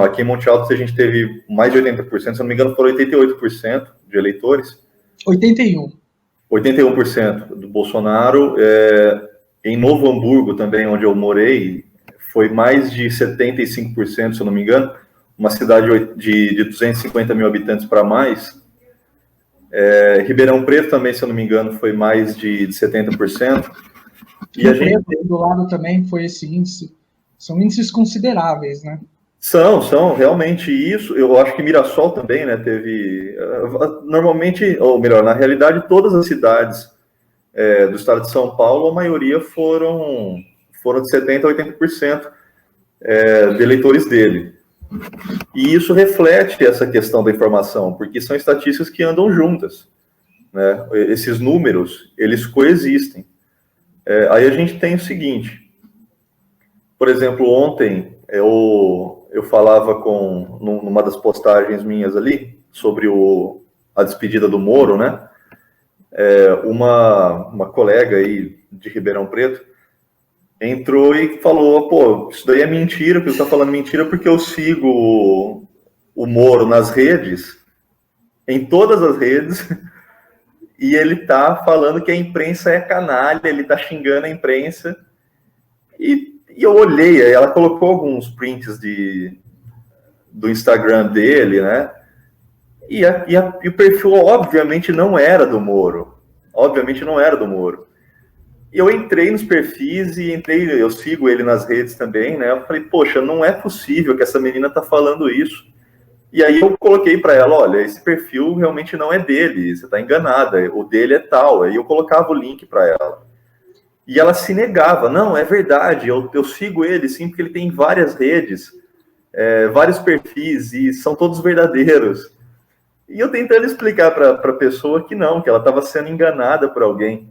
Aqui em Monte Alto a gente teve mais de 80%, se não me engano foram 88% de eleitores. 81% do Bolsonaro. Em Novo Hamburgo também, onde eu morei, foi mais de 75%, se eu não me engano, uma cidade de 250 mil habitantes para mais. Ribeirão Preto também, se eu não me engano, foi mais de 70%. E a gente do lado também foi esse índice. São índices consideráveis, né? São realmente isso. Eu acho que Mirassol também, né, teve... Normalmente, ou melhor, na realidade, todas as cidades do estado de São Paulo, a maioria foram de 70% a 80% de eleitores dele. E isso reflete essa questão da informação, porque são estatísticas que andam juntas, né? Esses números, eles coexistem. Aí a gente tem o seguinte, por exemplo, ontem eu falava numa das postagens minhas ali, sobre a despedida do Moro, né? Uma colega aí de Ribeirão Preto entrou e falou, pô, isso daí é mentira, porque você está falando mentira porque eu sigo o Moro nas redes, em todas as redes, e ele está falando que a imprensa é canalha, ele está xingando a imprensa, e eu olhei, aí ela colocou alguns prints do Instagram dele, né? E o perfil, obviamente, não era do Moro. eu entrei nos perfis e eu sigo ele nas redes também, né? Eu falei, poxa, não é possível que essa menina tá falando isso. E aí eu coloquei para ela, olha, esse perfil realmente não é dele, você tá enganada, o dele é tal. Aí eu colocava o link para ela. E ela se negava, não, é verdade, eu sigo ele sim, porque ele tem várias redes, vários perfis, e são todos verdadeiros. E eu tentando explicar para a pessoa que não, que ela estava sendo enganada por alguém.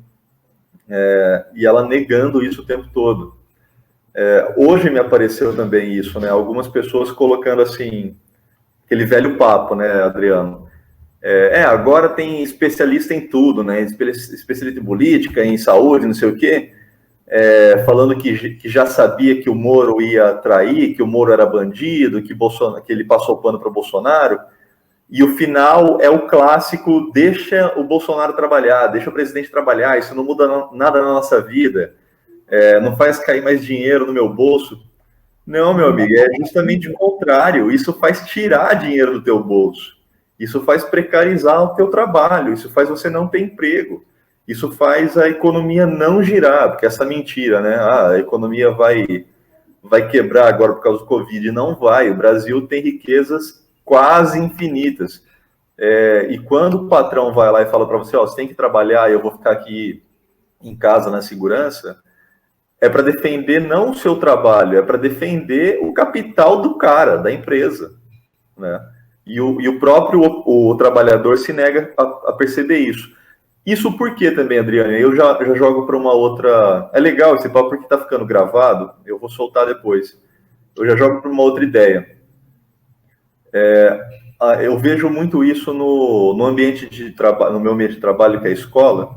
E ela negando isso o tempo todo. Hoje me apareceu também isso, né? Algumas pessoas colocando assim, aquele velho papo, né, Adriano? Agora tem especialista em tudo, né? Especialista em política, em saúde, não sei o quê, falando que já sabia que o Moro ia trair, que o Moro era bandido, que ele passou o pano para o Bolsonaro. E o final é o clássico, deixa o Bolsonaro trabalhar, deixa o presidente trabalhar, isso não muda nada na nossa vida, não faz cair mais dinheiro no meu bolso. Não, meu amigo, é justamente o contrário, isso faz tirar dinheiro do teu bolso, isso faz precarizar o teu trabalho, isso faz você não ter emprego, isso faz a economia não girar, porque essa mentira, né, a economia vai quebrar agora por causa do Covid, não vai, o Brasil tem riquezas quase infinitas. E quando o patrão vai lá e fala para você, você tem que trabalhar e eu vou ficar aqui em casa na segurança, é para defender não o seu trabalho, é para defender o capital do cara, da empresa, né? E o próprio o trabalhador se nega a perceber isso. Isso por quê também, Adriana? Eu já jogo para uma outra... É legal esse papo porque está ficando gravado, eu vou soltar depois. Eu já jogo para uma outra ideia. Eu vejo muito isso no ambiente de trabalho, no meu ambiente de trabalho, que é a escola.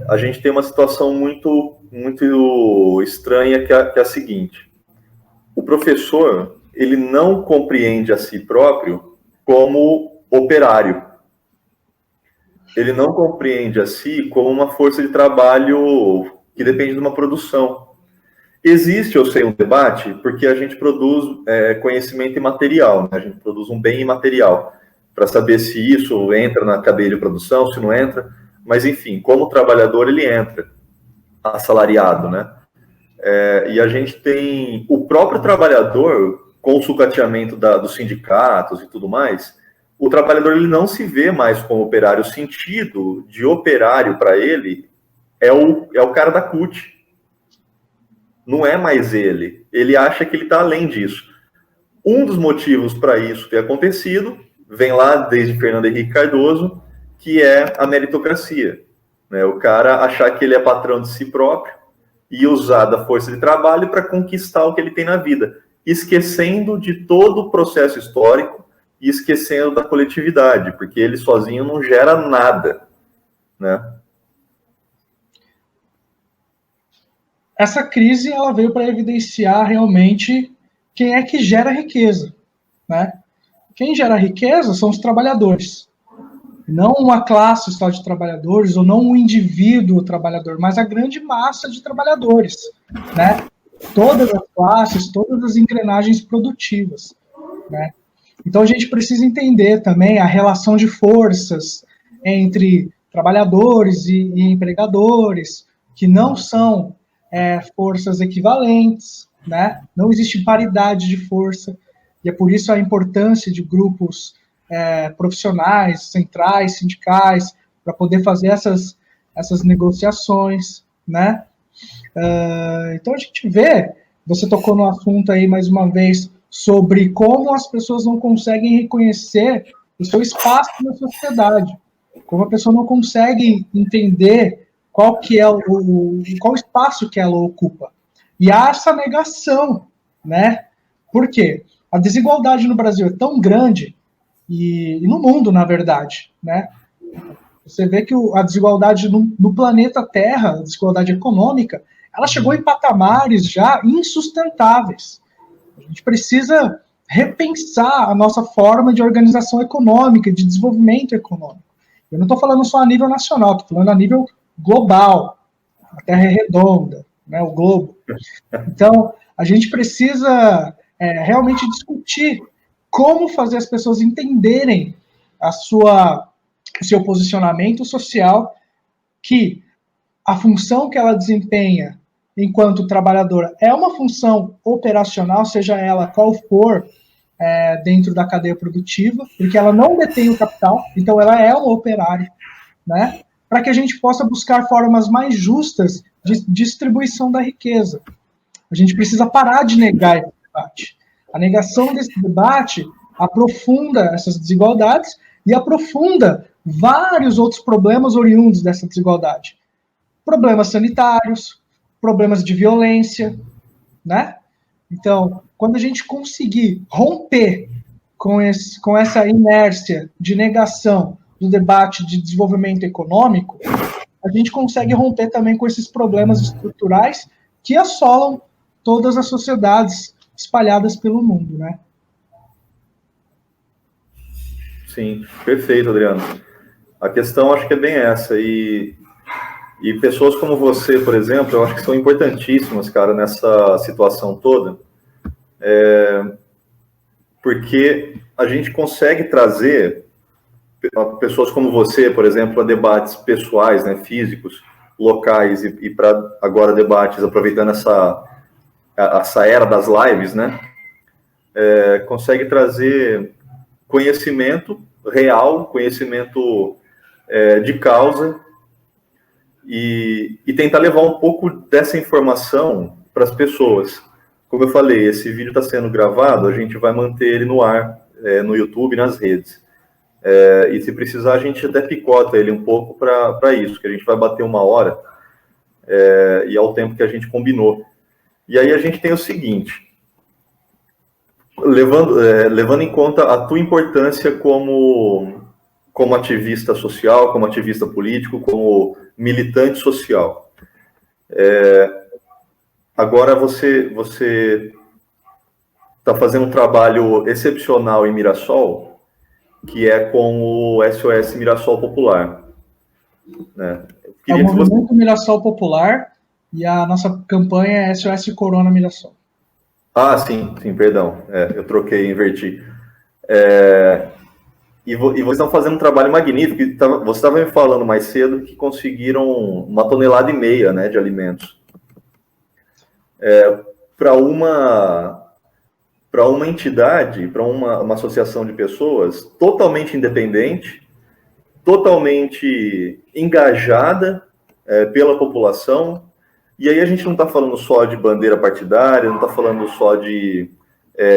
A gente tem uma situação muito, muito estranha, que é a seguinte: o professor, ele não compreende a si próprio como operário. Ele não compreende a si como uma força de trabalho que depende de uma produção. Existe, eu sei, um debate, porque a gente produz conhecimento imaterial, né? A gente produz um bem imaterial, para saber se isso entra na cadeia de produção, se não entra, mas enfim, como trabalhador ele entra, assalariado, né? E a gente tem o próprio trabalhador, com o sucateamento dos sindicatos e tudo mais, o trabalhador ele não se vê mais como operário, o sentido de operário para ele é o cara da CUT. Não é mais ele. Ele acha que ele está além disso. Um dos motivos para isso ter acontecido vem lá desde Fernando Henrique Cardoso, que é a meritocracia, né? O cara achar que ele é patrão de si próprio e usar da força de trabalho para conquistar o que ele tem na vida, esquecendo de todo o processo histórico e esquecendo da coletividade, porque ele sozinho não gera nada, né? Essa crise ela veio para evidenciar realmente quem é que gera riqueza, né? Quem gera riqueza são os trabalhadores, não uma classe só de trabalhadores ou não um indivíduo trabalhador, mas a grande massa de trabalhadores, né? Todas as classes, todas as engrenagens produtivas, né? Então a gente precisa entender também a relação de forças entre trabalhadores e empregadores, que não são forças equivalentes, né? Não existe paridade de força, e é por isso a importância de grupos profissionais, centrais, sindicais, para poder fazer essas negociações, né? Então a gente vê, você tocou no assunto aí mais uma vez, sobre como as pessoas não conseguem reconhecer o seu espaço na sociedade, como a pessoa não consegue entender qual espaço que ela ocupa. E há essa negação, né? Por quê? A desigualdade no Brasil é tão grande, e no mundo, na verdade, né? Você vê que a desigualdade no planeta Terra, a desigualdade econômica, ela chegou em patamares já insustentáveis. A gente precisa repensar a nossa forma de organização econômica, de desenvolvimento econômico. Eu não estou falando só a nível nacional, estou falando a nível global. A Terra é redonda, né, o globo. Então, a gente precisa realmente discutir como fazer as pessoas entenderem o seu posicionamento social, que a função que ela desempenha enquanto trabalhadora é uma função operacional, seja ela qual for, dentro da cadeia produtiva, porque ela não detém o capital, então ela é uma operária, né? Para que a gente possa buscar formas mais justas de distribuição da riqueza. A gente precisa parar de negar esse debate. A negação desse debate aprofunda essas desigualdades e aprofunda vários outros problemas oriundos dessa desigualdade. Problemas sanitários, problemas de violência, né? Então, quando a gente conseguir romper com essa inércia de negação do debate de desenvolvimento econômico, a gente consegue romper também com esses problemas estruturais que assolam todas as sociedades espalhadas pelo mundo, né? Sim, perfeito, Adriano. A questão acho que é bem essa, e pessoas como você, por exemplo, eu acho que são importantíssimas, cara, nessa situação toda, porque a gente consegue trazer pessoas como você, por exemplo, a debates pessoais, né, físicos, locais, e para agora debates, aproveitando essa era das lives, né, consegue trazer conhecimento real, conhecimento de causa, e tentar levar um pouco dessa informação para as pessoas. Como eu falei, esse vídeo está sendo gravado, a gente vai manter ele no ar, no YouTube, nas redes. E se precisar, a gente até picota ele um pouco para isso, que a gente vai bater 1 hora, e é o tempo que a gente combinou. E aí a gente tem o seguinte, levando em conta a tua importância como ativista social, como ativista político, como militante social. Agora você está fazendo um trabalho excepcional em Mirassol, que é com o SOS Mirassol Popular. Né? É o Movimento Mirassol Popular, e a nossa campanha é SOS Corona Mirassol. Ah, sim, perdão. Eu troquei, inverti. E vocês estão fazendo um trabalho magnífico. Você estava me falando mais cedo que conseguiram 1,5 toneladas, né, de alimentos. Para uma entidade, para uma associação de pessoas totalmente independente, totalmente engajada pela população. E aí a gente não está falando só de bandeira partidária, não está falando só de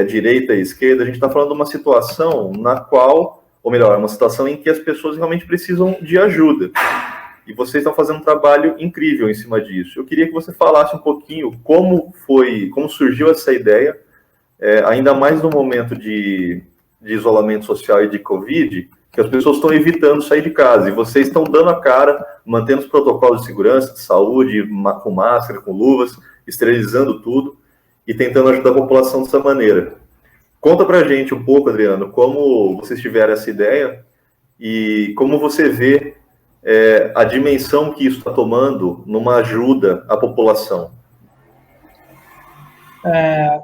direita e esquerda, a gente está falando de uma situação na qual, ou melhor, uma situação em que as pessoas realmente precisam de ajuda. E vocês estão fazendo um trabalho incrível em cima disso. Eu queria que você falasse um pouquinho como surgiu essa ideia, ainda mais no momento de isolamento social e de Covid, que as pessoas estão evitando sair de casa, e vocês estão dando a cara, mantendo os protocolos de segurança, de saúde, com máscara, com luvas, esterilizando tudo, e tentando ajudar a população dessa maneira. Conta pra gente um pouco, Adriano, como vocês tiveram essa ideia, e como você vê a dimensão que isso está tomando numa ajuda à população.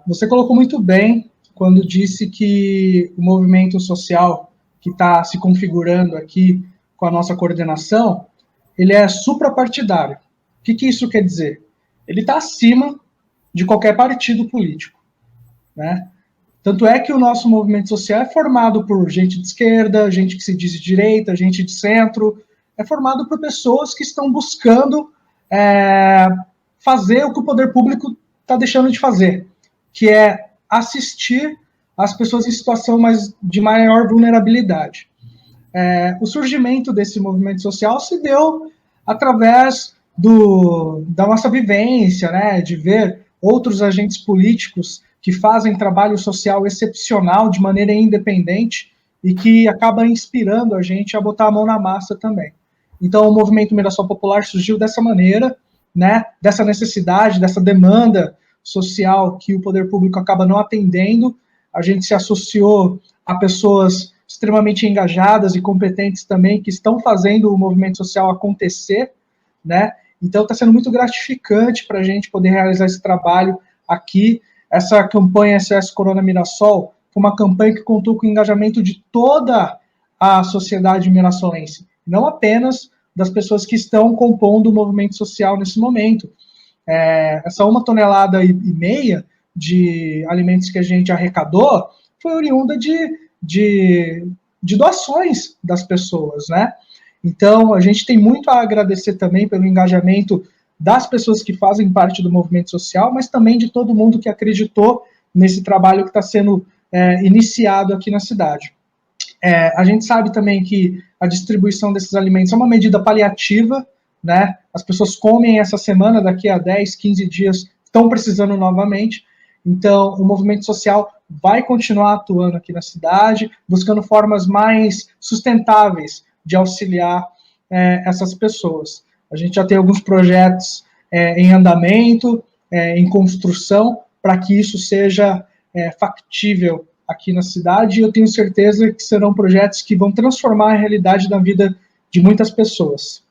Você colocou muito bem quando disse que o movimento social que está se configurando aqui com a nossa coordenação, ele é suprapartidário. O que isso quer dizer? Ele está acima de qualquer partido político, né? Tanto é que o nosso movimento social é formado por gente de esquerda, gente que se diz de direita, gente de centro, é formado por pessoas que estão buscando fazer o que o poder público está deixando de fazer, que é assistir as pessoas em situação de maior vulnerabilidade. O surgimento desse movimento social se deu através da nossa vivência, né, de ver outros agentes políticos que fazem trabalho social excepcional de maneira independente e que acaba inspirando a gente a botar a mão na massa também. Então, o movimento Mirassol Popular surgiu dessa maneira, né, dessa necessidade, dessa demanda social que o poder público acaba não atendendo. A gente se associou a pessoas extremamente engajadas e competentes também, que estão fazendo o movimento social acontecer, né? Então está sendo muito gratificante para a gente poder realizar esse trabalho aqui. Essa campanha SOS Corona Mirassol foi uma campanha que contou com o engajamento de toda a sociedade mirassolense, não apenas das pessoas que estão compondo o movimento social nesse momento. Essa 1,5 tonelada de alimentos que a gente arrecadou foi oriunda de doações das pessoas, né? Então, a gente tem muito a agradecer também pelo engajamento das pessoas que fazem parte do movimento social, mas também de todo mundo que acreditou nesse trabalho que está sendo iniciado aqui na cidade. A gente sabe também que a distribuição desses alimentos é uma medida paliativa, né? As pessoas comem essa semana, daqui a 10, 15 dias estão precisando novamente. Então, o movimento social vai continuar atuando aqui na cidade, buscando formas mais sustentáveis de auxiliar essas pessoas. A gente já tem alguns projetos em andamento, em construção, para que isso seja factível aqui na cidade, e eu tenho certeza que serão projetos que vão transformar a realidade da vida de muitas pessoas.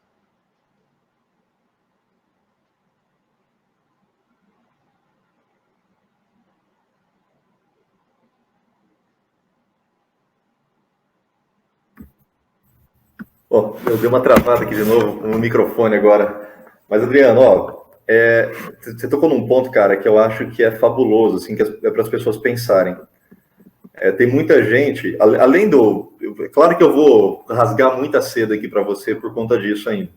Bom, eu dei uma travada aqui de novo no microfone agora. Mas, Adriano, você tocou num ponto, cara, que eu acho que é fabuloso, assim, que é para as pessoas pensarem. Tem muita gente, além do... Claro que eu vou rasgar muita seda aqui para você por conta disso ainda.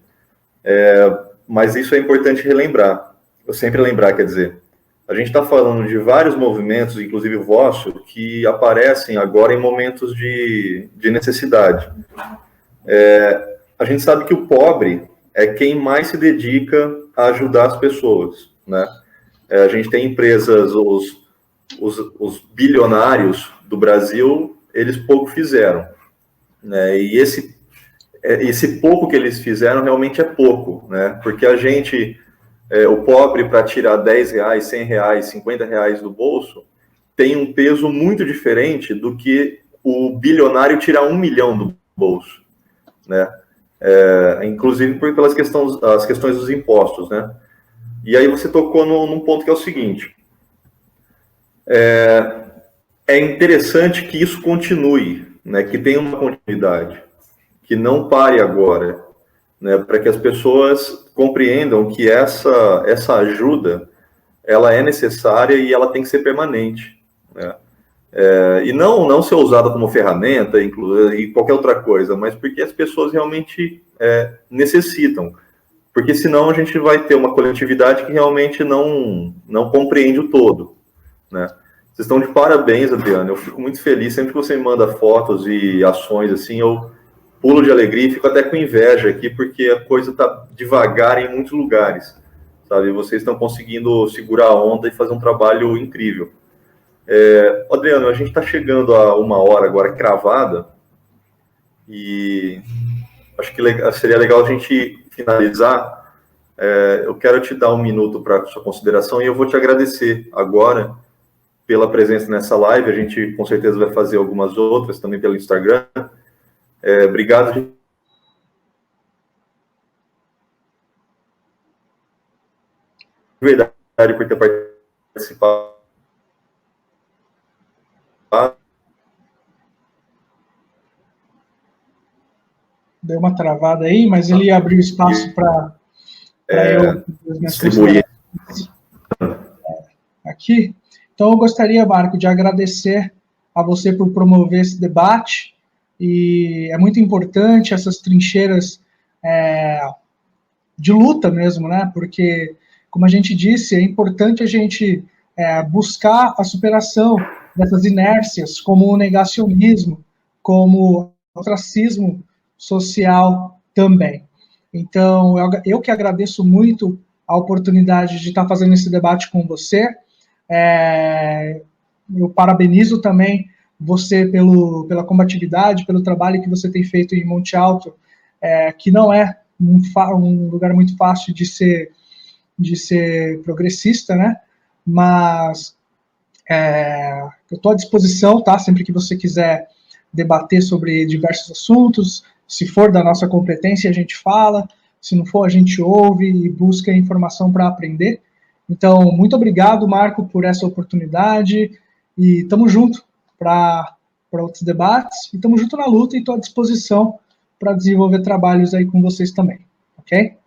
Mas isso é importante relembrar. Eu sempre lembrar, quer dizer, a gente está falando de vários movimentos, inclusive o vosso, que aparecem agora em momentos de necessidade. A gente sabe que o pobre é quem mais se dedica a ajudar as pessoas, né? A gente tem empresas, os bilionários do Brasil, eles pouco fizeram, né? E esse pouco que eles fizeram realmente é pouco, né? Porque a gente, o pobre, para tirar R$10, R$100, R$50 do bolso, tem um peso muito diferente do que o bilionário tirar R$1 milhão do bolso, né? Inclusive pelas as questões dos impostos, né? E aí você tocou num ponto que é o seguinte: é interessante que isso continue, né? Que tenha uma continuidade, que não pare agora, né? Para que as pessoas compreendam que essa ajuda ela é necessária e ela tem que ser permanente, né? E não ser usada como ferramenta e qualquer outra coisa, mas porque as pessoas realmente necessitam. Porque senão a gente vai ter uma coletividade que realmente não compreende o todo, né? Vocês estão de parabéns, Adriano. Eu fico muito feliz sempre que você me manda fotos e ações assim, eu pulo de alegria e fico até com inveja aqui, porque a coisa está devagar em muitos lugares, sabe? Vocês estão conseguindo segurar a onda e fazer um trabalho incrível. Adriano, a gente está chegando a 1 hora agora cravada e acho que seria legal a gente finalizar. Eu quero te dar 1 minuto para sua consideração e eu vou te agradecer agora pela presença nessa live. A gente com certeza vai fazer algumas outras também pelo Instagram. Obrigado. De verdade por ter participado. Deu uma travada aí, mas ele abriu espaço para eu distribuir aqui. Então, eu gostaria, Marco, de agradecer a você por promover esse debate, e é muito importante essas trincheiras de luta mesmo, né? Porque, como a gente disse, é importante a gente buscar a superação dessas inércias, como o negacionismo, como o ostracismo social também. Então, eu que agradeço muito a oportunidade de estar fazendo esse debate com você. Eu parabenizo também você pela combatividade, pelo trabalho que você tem feito em Monte Alto, que não é um lugar muito fácil de ser progressista, né? Mas eu estou à disposição, tá? Sempre que você quiser debater sobre diversos assuntos, se for da nossa competência, a gente fala, se não for, a gente ouve e busca informação para aprender. Então, muito obrigado, Marco, por essa oportunidade, e estamos juntos para outros debates, e estamos juntos na luta, e estou à disposição para desenvolver trabalhos aí com vocês também, ok?